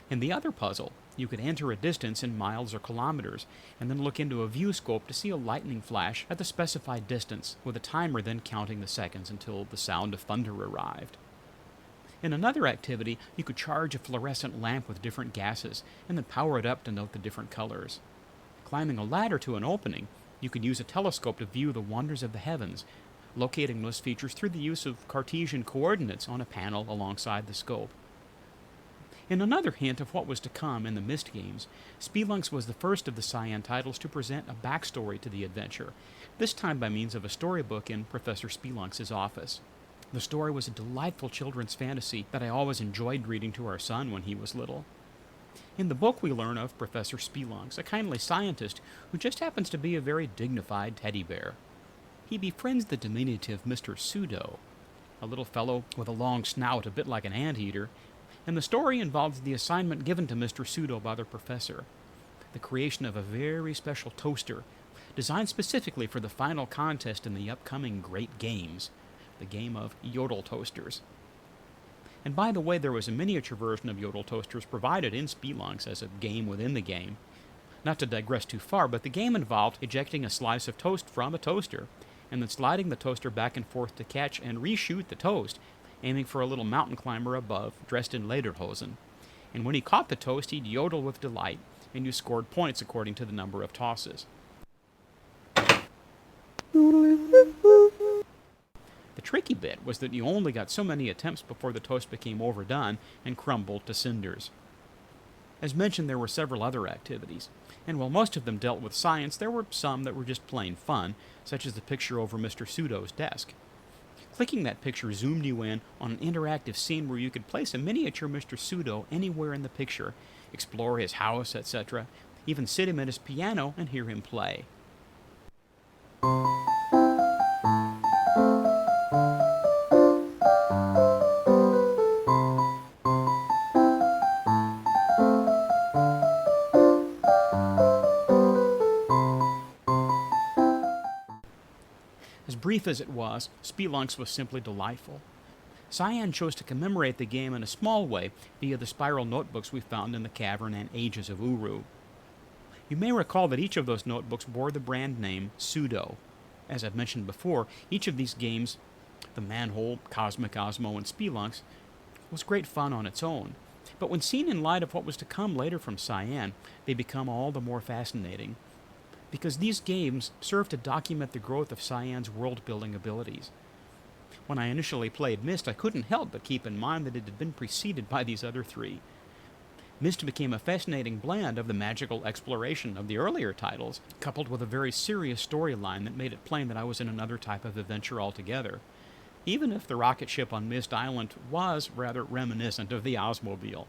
In the other puzzle, you could enter a distance in miles or kilometers, and then look into a view scope to see a lightning flash at the specified distance, with a timer then counting the seconds until the sound of thunder arrived. In another activity, you could charge a fluorescent lamp with different gases, and then power it up to note the different colors. Climbing a ladder to an opening, you could use a telescope to view the wonders of the heavens, locating those features through the use of Cartesian coordinates on a panel alongside the scope. In another hint of what was to come in the Myst games, Spelunks was the first of the Cyan titles to present a backstory to the adventure, this time by means of a storybook in Professor Spelunks' office. The story was a delightful children's fantasy that I always enjoyed reading to our son when he was little. In the book we learn of Professor Spelunks, a kindly scientist who just happens to be a very dignified teddy bear. He befriends the diminutive Mr. Pseudo, a little fellow with a long snout a bit like an anteater, and the story involves the assignment given to Mr. Pseudo by the professor, the creation of a very special toaster, designed specifically for the final contest in the upcoming Great Games, the game of Yodel Toasters. And by the way, there was a miniature version of Yodel Toasters provided in Spelunks as a game within the game. Not to digress too far, but the game involved ejecting a slice of toast from a toaster, and then sliding the toaster back and forth to catch and reshoot the toast, aiming for a little mountain climber above, dressed in lederhosen. And when he caught the toast, he'd yodel with delight, and you scored points according to the number of tosses. The tricky bit was that you only got so many attempts before the toast became overdone and crumbled to cinders. As mentioned, there were several other activities, and while most of them dealt with science, there were some that were just plain fun, such as the picture over Mr. Pseudo's desk. Clicking that picture zoomed you in on an interactive scene where you could place a miniature Mr. Pseudo anywhere in the picture, explore his house, etc., even sit him at his piano and hear him play. Brief as it was, Spelunks was simply delightful. Cyan chose to commemorate the game in a small way via the spiral notebooks we found in the cavern and Ages of Uru. You may recall that each of those notebooks bore the brand name Pseudo. As I've mentioned before, each of these games, the Manhole, Cosmic Osmo, and Spelunks, was great fun on its own, but when seen in light of what was to come later from Cyan, they become all the more fascinating, because these games serve to document the growth of Cyan's world-building abilities. When I initially played Myst, I couldn't help but keep in mind that it had been preceded by these other 3. Myst became a fascinating blend of the magical exploration of the earlier titles, coupled with a very serious storyline that made it plain that I was in another type of adventure altogether, even if the rocket ship on Myst Island was rather reminiscent of the Osmobile.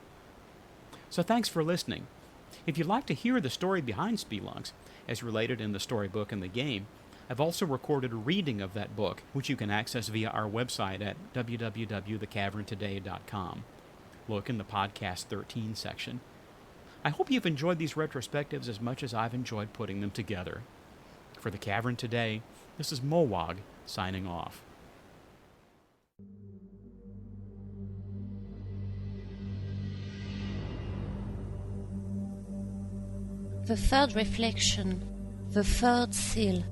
So thanks for listening. If you'd like to hear the story behind Spelunks, as related in the storybook and the game, I've also recorded a reading of that book, which you can access via our website at www.thecaverntoday.com. Look in the Podcast 13 section. I hope you've enjoyed these retrospectives as much as I've enjoyed putting them together. For The Cavern Today, this is Mowag, signing off. The third reflection, the third seal,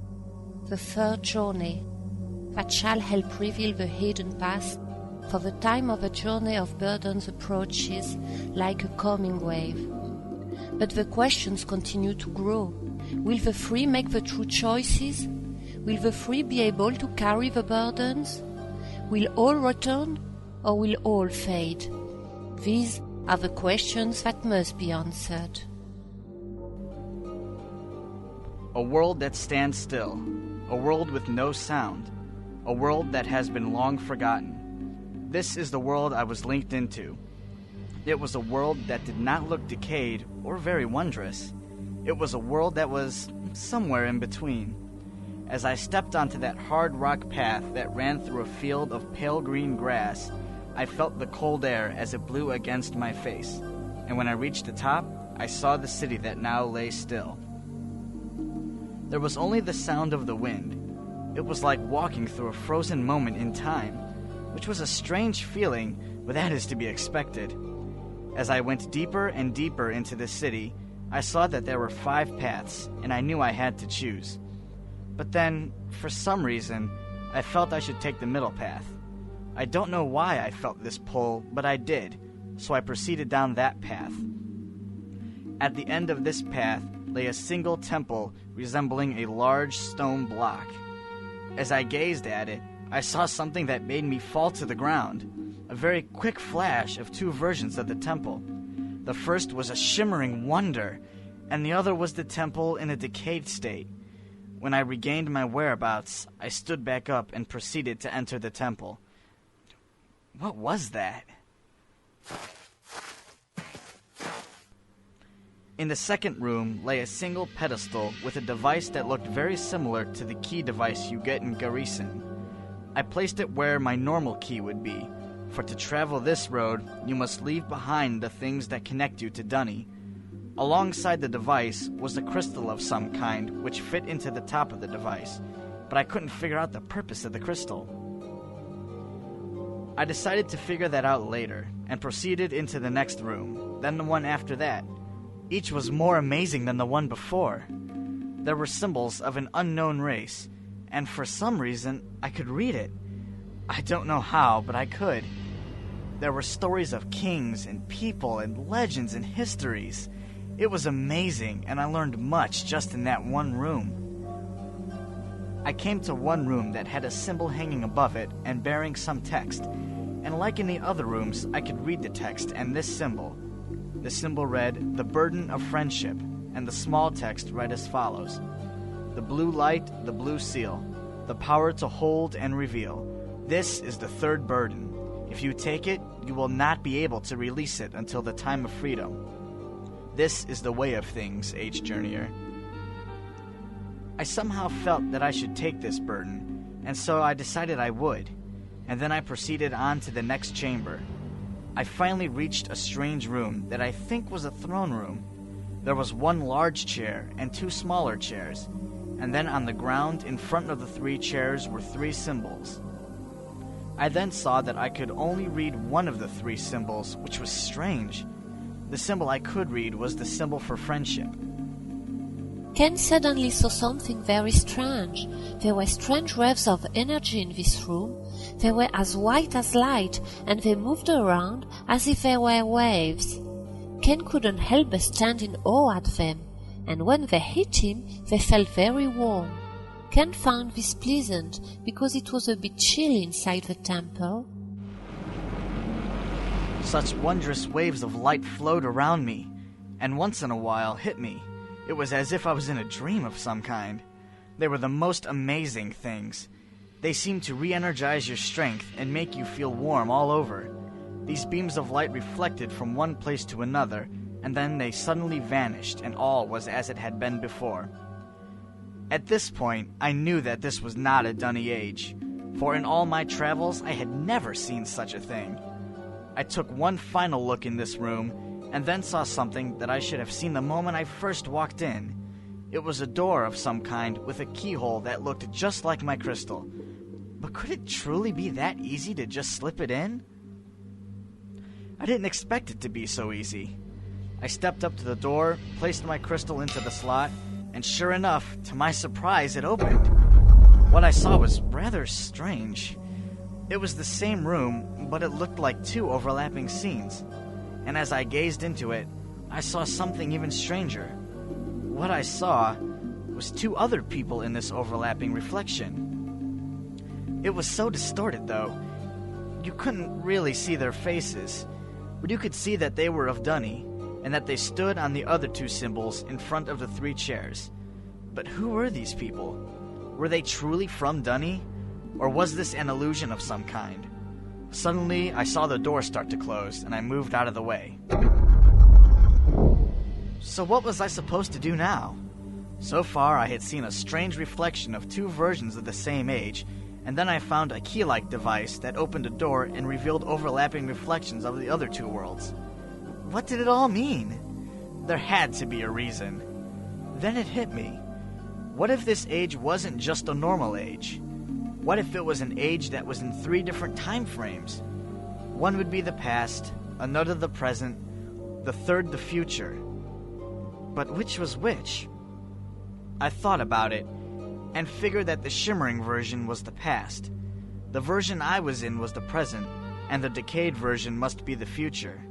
the third journey, that shall help reveal the hidden past, for the time of the journey of burdens approaches like a coming wave. But the questions continue to grow. Will the free make the true choices? Will the free be able to carry the burdens? Will all return, or will all fade? These are the questions that must be answered. A world that stands still, a world with no sound, a world that has been long forgotten. This is the world I was linked into. It was a world that did not look decayed or very wondrous. It was a world that was somewhere in between. As I stepped onto that hard rock path that ran through a field of pale green grass, I felt the cold air as it blew against my face. And when I reached the top, I saw the city that now lay still. There was only the sound of the wind. It was like walking through a frozen moment in time, which was a strange feeling, but that is to be expected. As I went deeper and deeper into the city, I saw that there were 5 paths, and I knew I had to choose. But then, for some reason, I felt I should take the middle path. I don't know why I felt this pull, but I did, so I proceeded down that path. At the end of this path lay a single temple resembling a large stone block. As I gazed at it, I saw something that made me fall to the ground, a very quick flash of 2 versions of the temple. The first was a shimmering wonder, and the other was the temple in a decayed state. When I regained my whereabouts, I stood back up and proceeded to enter the temple. What was that? In the second room lay a single pedestal with a device that looked very similar to the key device you get in Garrison. I placed it where my normal key would be, for to travel this road, you must leave behind the things that connect you to Dunny. Alongside the device was a crystal of some kind which fit into the top of the device, but I couldn't figure out the purpose of the crystal. I decided to figure that out later, and proceeded into the next room, then the one after that. Each was more amazing than the one before. There were symbols of an unknown race, and for some reason, I could read it. I don't know how, but I could. There were stories of kings and people and legends and histories. It was amazing, and I learned much just in that one room. I came to one room that had a symbol hanging above it and bearing some text, and like in the other rooms, I could read the text and this symbol. The symbol read, "The Burden of Friendship," and the small text read as follows: "The blue light, the blue seal, the power to hold and reveal. This is the third burden. If you take it, you will not be able to release it until the time of freedom. This is the way of things, H. Journeyer." I somehow felt that I should take this burden, and so I decided I would, and then I proceeded on to the next chamber. I finally reached a strange room that I think was a throne room. There was 1 large chair and 2 smaller chairs, and then on the ground in front of the 3 chairs were 3 symbols. I then saw that I could only read one of the 3 symbols, which was strange. The symbol I could read was the symbol for friendship. Ken suddenly saw something very strange. There were strange waves of energy in this room. They were as white as light, and they moved around as if they were waves. Ken couldn't help but stand in awe at them, and when they hit him, they felt very warm. Ken found this pleasant because it was a bit chilly inside the temple. Such wondrous waves of light flowed around me, and once in a while hit me. It was as if I was in a dream of some kind. They were the most amazing things. They seemed to re-energize your strength and make you feel warm all over. These beams of light reflected from one place to another, and then they suddenly vanished, and all was as it had been before. At this point, I knew that this was not a Dunny age, for in all my travels I had never seen such a thing. I took one final look in this room, and then saw something that I should have seen the moment I first walked in. It was a door of some kind with a keyhole that looked just like my crystal. But could it truly be that easy to just slip it in? I didn't expect it to be so easy. I stepped up to the door, placed my crystal into the slot, and sure enough, to my surprise, it opened. What I saw was rather strange. It was the same room, but it looked like two overlapping scenes. And as I gazed into it, I saw something even stranger. What I saw was two other people in this overlapping reflection. It was so distorted, though. You couldn't really see their faces, but you could see that they were of Dunny, and that they stood on the other two symbols in front of the three chairs. But who were these people? Were they truly from Dunny? Or was this an illusion of some kind? Suddenly, I saw the door start to close, and I moved out of the way. So what was I supposed to do now? So far, I had seen a strange reflection of two versions of the same age, and then I found a key-like device that opened a door and revealed overlapping reflections of the other two worlds. What did it all mean? There had to be a reason. Then it hit me. What if this age wasn't just a normal age? What if it was an age that was in 3 different time frames? One would be the past, another the present, the third the future. But which was which? I thought about it, and figured that the shimmering version was the past. The version I was in was the present, and the decayed version must be the future.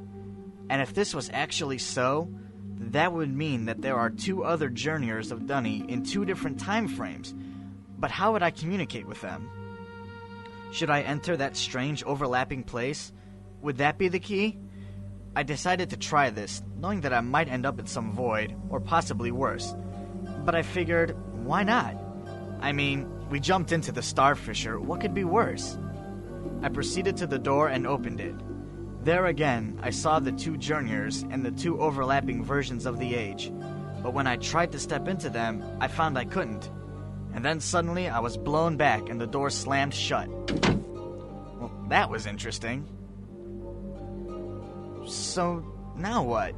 And if this was actually so, that would mean that there are 2 other journeyers of Dunny in 2 different time frames. But how would I communicate with them? Should I enter that strange overlapping place? Would that be the key? I decided to try this, knowing that I might end up in some void, or possibly worse. But I figured, why not? I mean, we jumped into the Starfisher, what could be worse? I proceeded to the door and opened it. There again, I saw the 2 journeyers and the 2 overlapping versions of the age. But when I tried to step into them, I found I couldn't. And then suddenly I was blown back and the door slammed shut. Well, that was interesting. So, now what?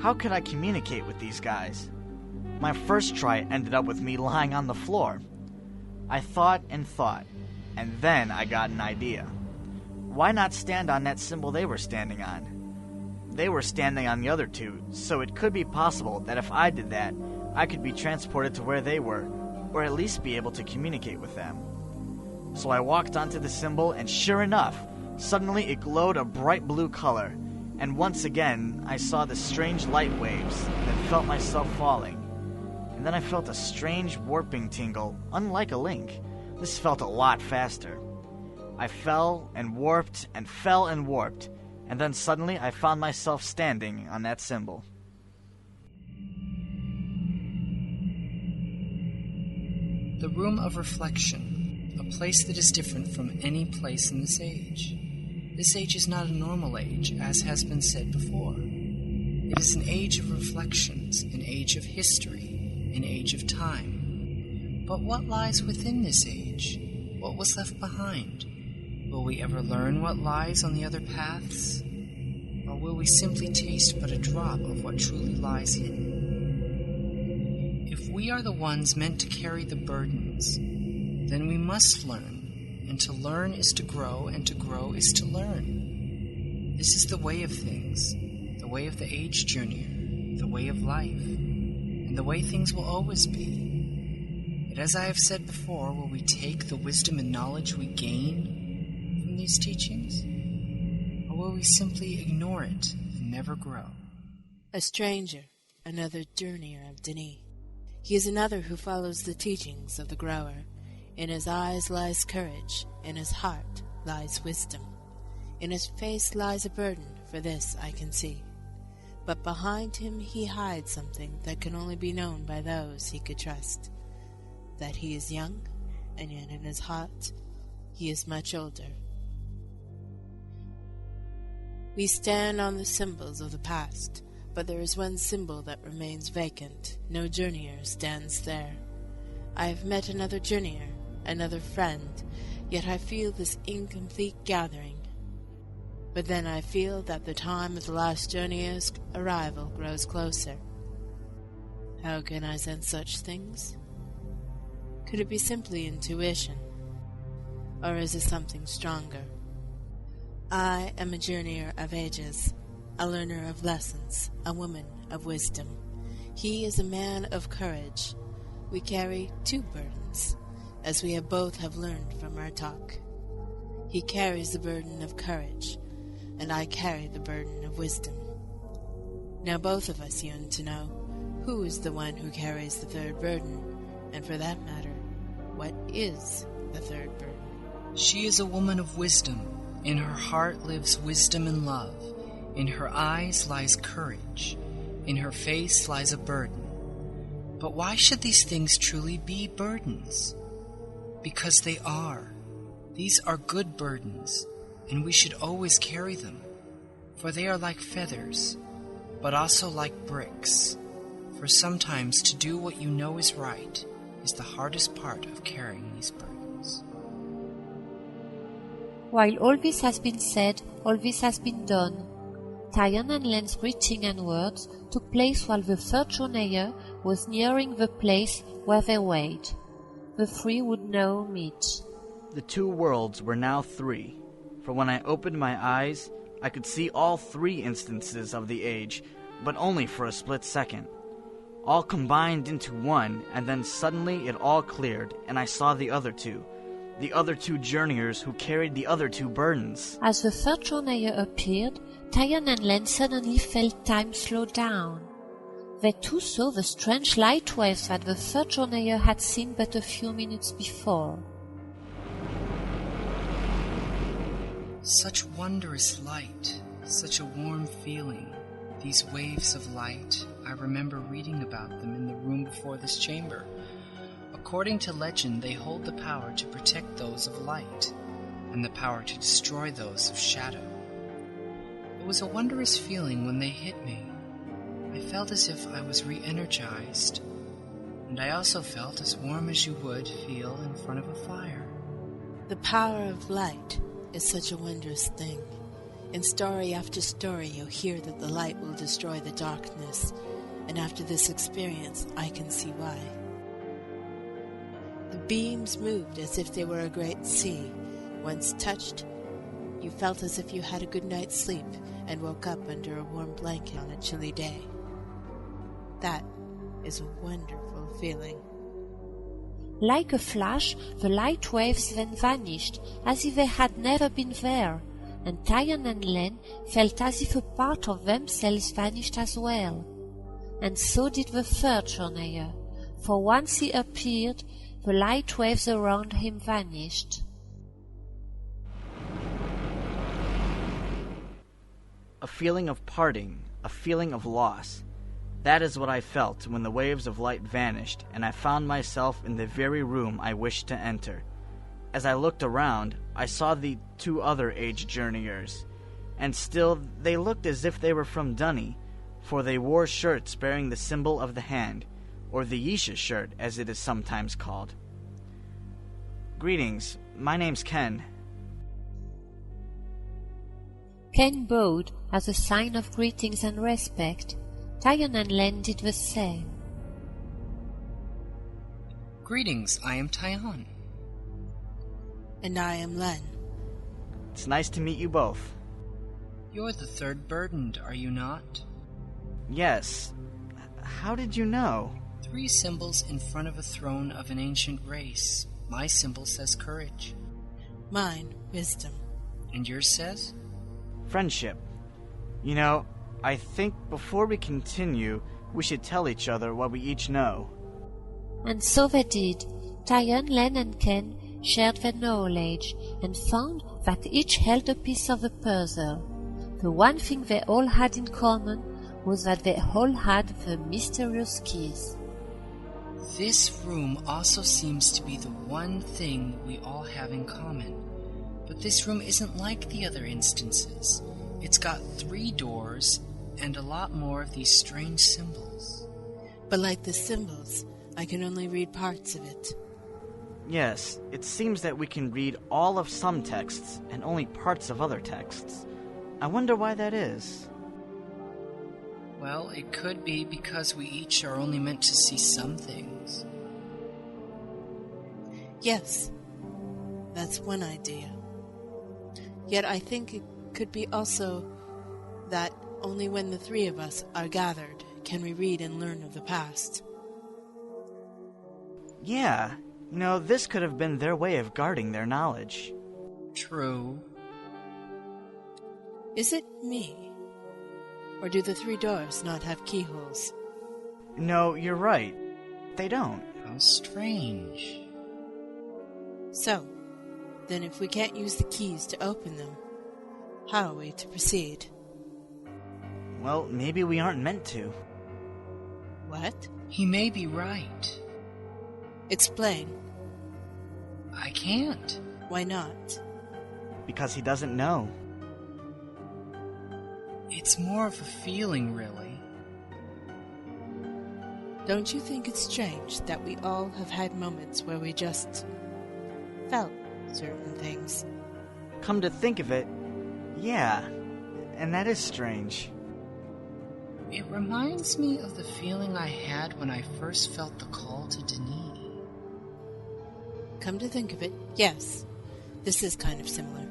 How could I communicate with these guys? My first try ended up with me lying on the floor. I thought, and then I got an idea. Why not stand on that symbol they were standing on? They were standing on the other 2, so it could be possible that if I did that, I could be transported to where they were, or at least be able to communicate with them. So I walked onto the symbol, and sure enough, suddenly it glowed a bright blue color, and once again I saw the strange light waves, and felt myself falling. And then I felt a strange warping tingle, unlike a link. This felt a lot faster. I fell and warped and fell and warped, and then suddenly I found myself standing on that symbol. The Room of Reflection, a place that is different from any place in this age. This age is not a normal age, as has been said before. It is an age of reflections, an age of history, an age of time. But what lies within this age? What was left behind? Will we ever learn what lies on the other paths? Or will we simply taste but a drop of what truly lies hidden? If we are the ones meant to carry the burdens, then we must learn, and to learn is to grow, and to grow is to learn. This is the way of things, the way of the age journeyer, the way of life, and the way things will always be. But as I have said before, will we take the wisdom and knowledge we gain from these teachings? Or will we simply ignore it and never grow? A stranger, another journeyer of Denis. He is another who follows the teachings of the grower. In his eyes lies courage, in his heart lies wisdom. In his face lies a burden, for this I can see. But behind him he hides something that can only be known by those he could trust. That he is young, and yet in his heart he is much older. We stand on the symbols of the past, but there is one symbol that remains vacant. No journeyer stands there. I have met another journeyer, another friend, yet I feel this incomplete gathering. But then I feel that the time of the last journeyer's arrival grows closer. How can I sense such things? Could it be simply intuition? Or is it something stronger? I am a journeyer of ages, a learner of lessons, a woman of wisdom. He is a man of courage. We carry 2 burdens. as we both have learned from our talk. He carries the burden of courage, and I carry the burden of wisdom. Now both of us yearn to know who is the one who carries the third burden, and for that matter, what is the third burden? She is a woman of wisdom. In her heart lives wisdom and love. In her eyes lies courage. In her face lies a burden. But why should these things truly be burdens? Because they are. These are good burdens, and we should always carry them, for they are like feathers, but also like bricks. For sometimes to do what you know is right is the hardest part of carrying these burdens. While all this has been said, all this has been done. Tyon and Len's greeting and words took place while the third journeyer was nearing the place where they wait. The three would now meet. The two worlds were now three, for when I opened my eyes, I could see all three instances of the age, but only for a split second. All combined into one, and then suddenly it all cleared, and I saw the other two journeyers who carried the other two burdens. As the third journeyer appeared, Tyon and Len suddenly felt time slow down. They too saw the strange light waves that the third journeyer had seen but a few minutes before. Such wondrous light, such a warm feeling. These waves of light, I remember reading about them in the room before this chamber. According to legend, they hold the power to protect those of light, and the power to destroy those of shadow. It was a wondrous feeling when they hit me. I felt as if I was re-energized, and I also felt as warm as you would feel in front of a fire. The power of light is such a wondrous thing. In story after story, you'll hear that the light will destroy the darkness, and after this experience, I can see why. The beams moved as if they were a great sea. Once touched, you felt as if you had a good night's sleep and woke up under a warm blanket on a chilly day. That is a wonderful feeling. Like a flash, the light waves then vanished, as if they had never been there, and Tyon and Len felt as if a part of themselves vanished as well. And so did the third journeyer, for once he appeared, the light waves around him vanished. A feeling of parting, a feeling of loss. That is what I felt when the waves of light vanished, and I found myself in the very room I wished to enter. As I looked around, I saw the two other age journeyers, and still they looked as if they were from Dunny, for they wore shirts bearing the symbol of the hand, or the Yisha shirt as it is sometimes called. Greetings, my name's Ken. Ken bowed as a sign of greetings and respect. Tyon and Len did the same. Greetings, I am Tyon. And I am Len. It's nice to meet you both. You're the third burdened, are you not? Yes. How did you know? 3 symbols in front of a throne of an ancient race. My symbol says courage. Mine, wisdom. And yours says? Friendship. You know, I think before we continue, we should tell each other what we each know. And so they did. Tyon, Len, and Ken shared their knowledge and found that each held a piece of the puzzle. The one thing they all had in common was that they all had the mysterious keys. This room also seems to be the one thing we all have in common. But this room isn't like the other instances. It's got 3 doors and a lot more of these strange symbols. But like the symbols, I can only read parts of it. Yes, it seems that we can read all of some texts and only parts of other texts. I wonder why that is. Well, it could be because we each are only meant to see some things. Yes, that's one idea. Yet I think it could be also that only when the 3 of us are gathered can we read and learn of the past. Yeah, No, this could have been their way of guarding their knowledge. True. Is it me? Or do the 3 doors not have keyholes? No, you're right. They don't. How strange. So, then if we can't use the keys to open them, how are we to proceed? Well, maybe we aren't meant to. What? He may be right. Explain. I can't. Why not? Because he doesn't know. It's more of a feeling, really. Don't you think it's strange that we all have had moments where we just felt certain things? Come to think of it, yeah, and that is strange. It reminds me of the feeling I had when I first felt the call to Denis. Come to think of it, yes, this is kind of similar.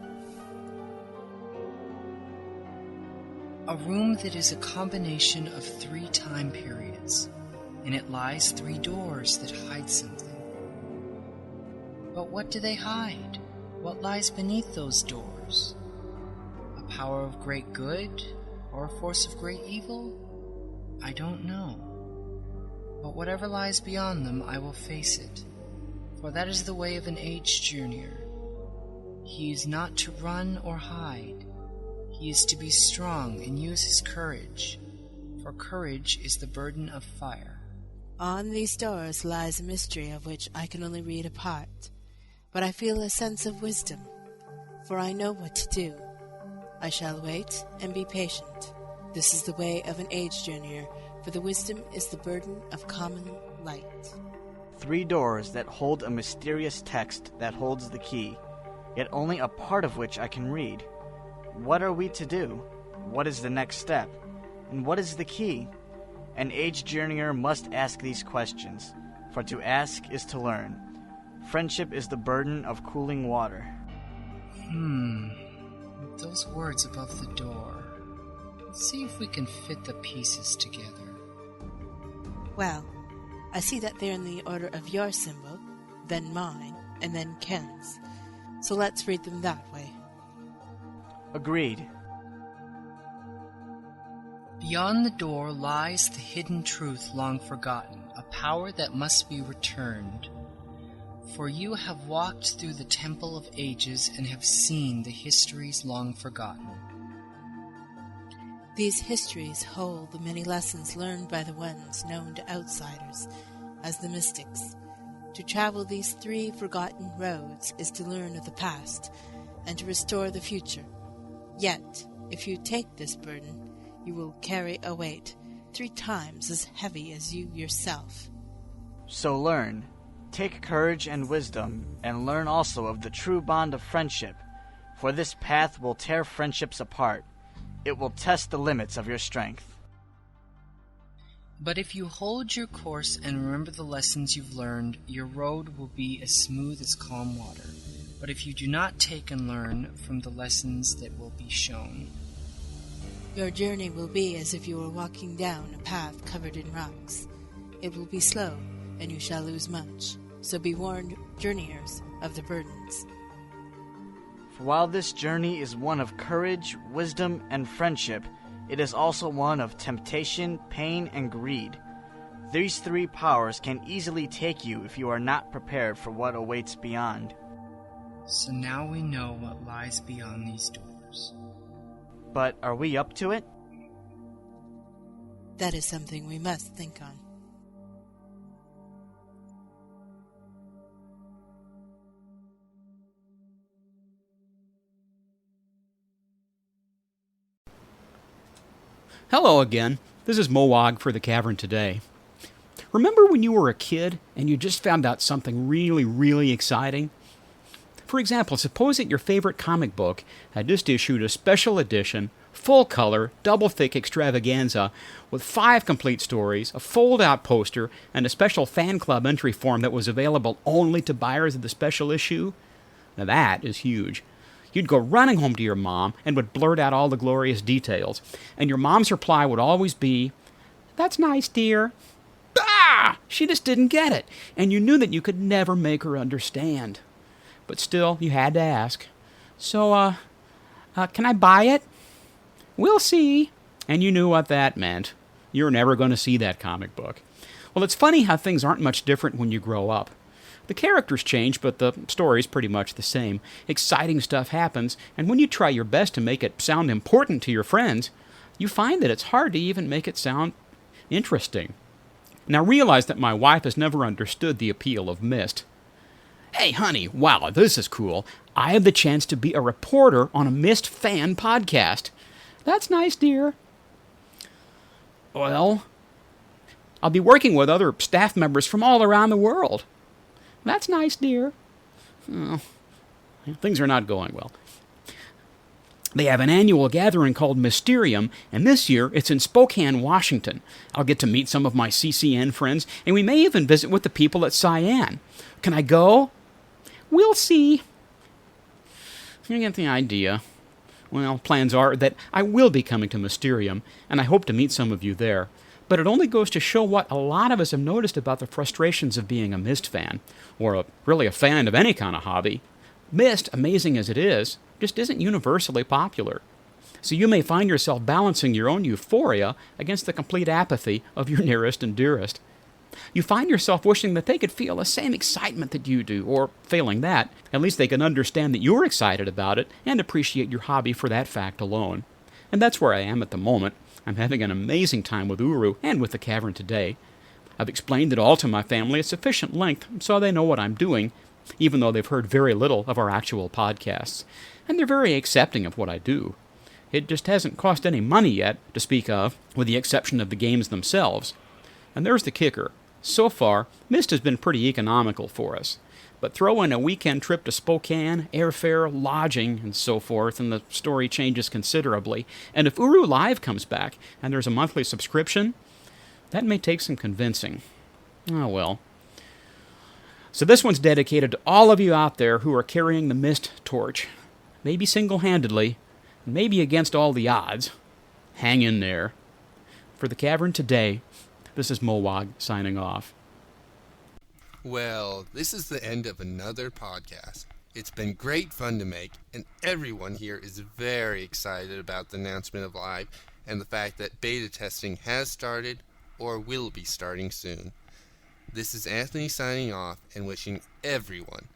A room that is a combination of 3 time periods. In it lies 3 doors that hide something. But what do they hide? What lies beneath those doors? A power of great good, or a force of great evil? I don't know. But whatever lies beyond them, I will face it, for that is the way of an aged journeyer. He is not to run or hide. He is to be strong and use his courage, for courage is the burden of fire. On these doors lies a mystery of which I can only read a part, but I feel a sense of wisdom, for I know what to do. I shall wait and be patient. This is the way of an aged journeyer, for the wisdom is the burden of common light. 3 doors that hold a mysterious text that holds the key, yet only a part of which I can read. What are we to do? What is the next step? And what is the key? An aged journeyer must ask these questions, for to ask is to learn. Friendship is the burden of cooling water. Those words above the door. Let's see if we can fit the pieces together. Well, I see that they're in the order of your symbol, then mine, and then Ken's. So let's read them that way. Agreed. Beyond the door lies the hidden truth long forgotten, a power that must be returned. For you have walked through the temple of ages and have seen the histories long forgotten. These histories hold the many lessons learned by the ones known to outsiders as the mystics. To travel these 3 forgotten roads is to learn of the past and to restore the future. Yet, if you take this burden, you will carry a weight 3 times as heavy as you yourself. So learn. Take courage and wisdom, and learn also of the true bond of friendship, for this path will tear friendships apart. It will test the limits of your strength. But if you hold your course and remember the lessons you've learned, your road will be as smooth as calm water. But if you do not take and learn from the lessons that will be shown, your journey will be as if you were walking down a path covered in rocks. It will be slow, and you shall lose much. So be warned, journeyers, of the burdens. For while this journey is one of courage, wisdom, and friendship, it is also one of temptation, pain, and greed. These 3 powers can easily take you if you are not prepared for what awaits beyond. So now we know what lies beyond these doors. But are we up to it? That is something we must think on. Hello again. This is Moag for the Cavern Today. Remember when you were a kid and you just found out something really, really exciting? For example, suppose that your favorite comic book had just issued a special edition, full-color, double-thick extravaganza with 5 complete stories, a fold-out poster, and a special fan club entry form that was available only to buyers of the special issue? Now that is huge. You'd go running home to your mom and would blurt out all the glorious details, and your mom's reply would always be, "That's nice, dear." Ah! She just didn't get it, and you knew that you could never make her understand. But still, you had to ask. So, can I buy it? We'll see. And you knew what that meant. You're never going to see that comic book. Well, it's funny how things aren't much different when you grow up. The characters change, but the story's pretty much the same. Exciting stuff happens, and when you try your best to make it sound important to your friends, you find that it's hard to even make it sound interesting. Now realize that my wife has never understood the appeal of Myst. Hey, honey, wow, this is cool. I have the chance to be a reporter on a Myst fan podcast. That's nice, dear. Well, I'll be working with other staff members from all around the world. That's nice, dear. Oh, things are not going well. They have an annual gathering called Mysterium, and this year it's in Spokane, Washington. I'll get to meet some of my CCN friends, and we may even visit with the people at Cyan. Can I go? We'll see. You get the idea. Well, plans are that I will be coming to Mysterium, and I hope to meet some of you there. But it only goes to show what a lot of us have noticed about the frustrations of being a Myst fan, or really a fan of any kind of hobby. Myst, amazing as it is, just isn't universally popular. So you may find yourself balancing your own euphoria against the complete apathy of your nearest and dearest. You find yourself wishing that they could feel the same excitement that you do, or, failing that, at least they can understand that you're excited about it and appreciate your hobby for that fact alone. And that's where I am at the moment. I'm having an amazing time with Uru and with the Cavern today. I've explained it all to my family at sufficient length so they know what I'm doing, even though they've heard very little of our actual podcasts. And they're very accepting of what I do. It just hasn't cost any money yet, to speak of, with the exception of the games themselves. And there's the kicker. So far, Myst has been pretty economical for us. But throw in a weekend trip to Spokane, airfare, lodging, and so forth, and the story changes considerably. And if Uru Live comes back, and there's a monthly subscription, that may take some convincing. Oh well. So this one's dedicated to all of you out there who are carrying the Myst torch. Maybe single-handedly, and maybe against all the odds. Hang in there. For the Cavern today, this is Mowag signing off. Well, this is the end of another podcast. It's been great fun to make, and everyone here is very excited about the announcement of Live and the fact that beta testing has started or will be starting soon. This is Anthony signing off and wishing everyone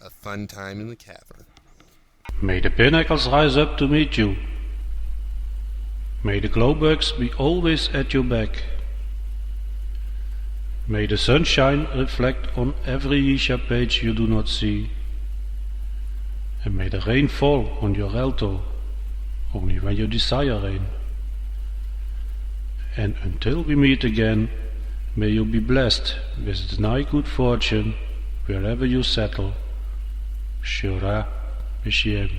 a fun time in the Cavern. May the pinnacles rise up to meet you. May the glowbugs be always at your back. May the sunshine reflect on every Yisha page you do not see. And may the rain fall on your alto, only when you desire rain. And until we meet again, may you be blessed with nigh good fortune wherever you settle. Shura Mishem.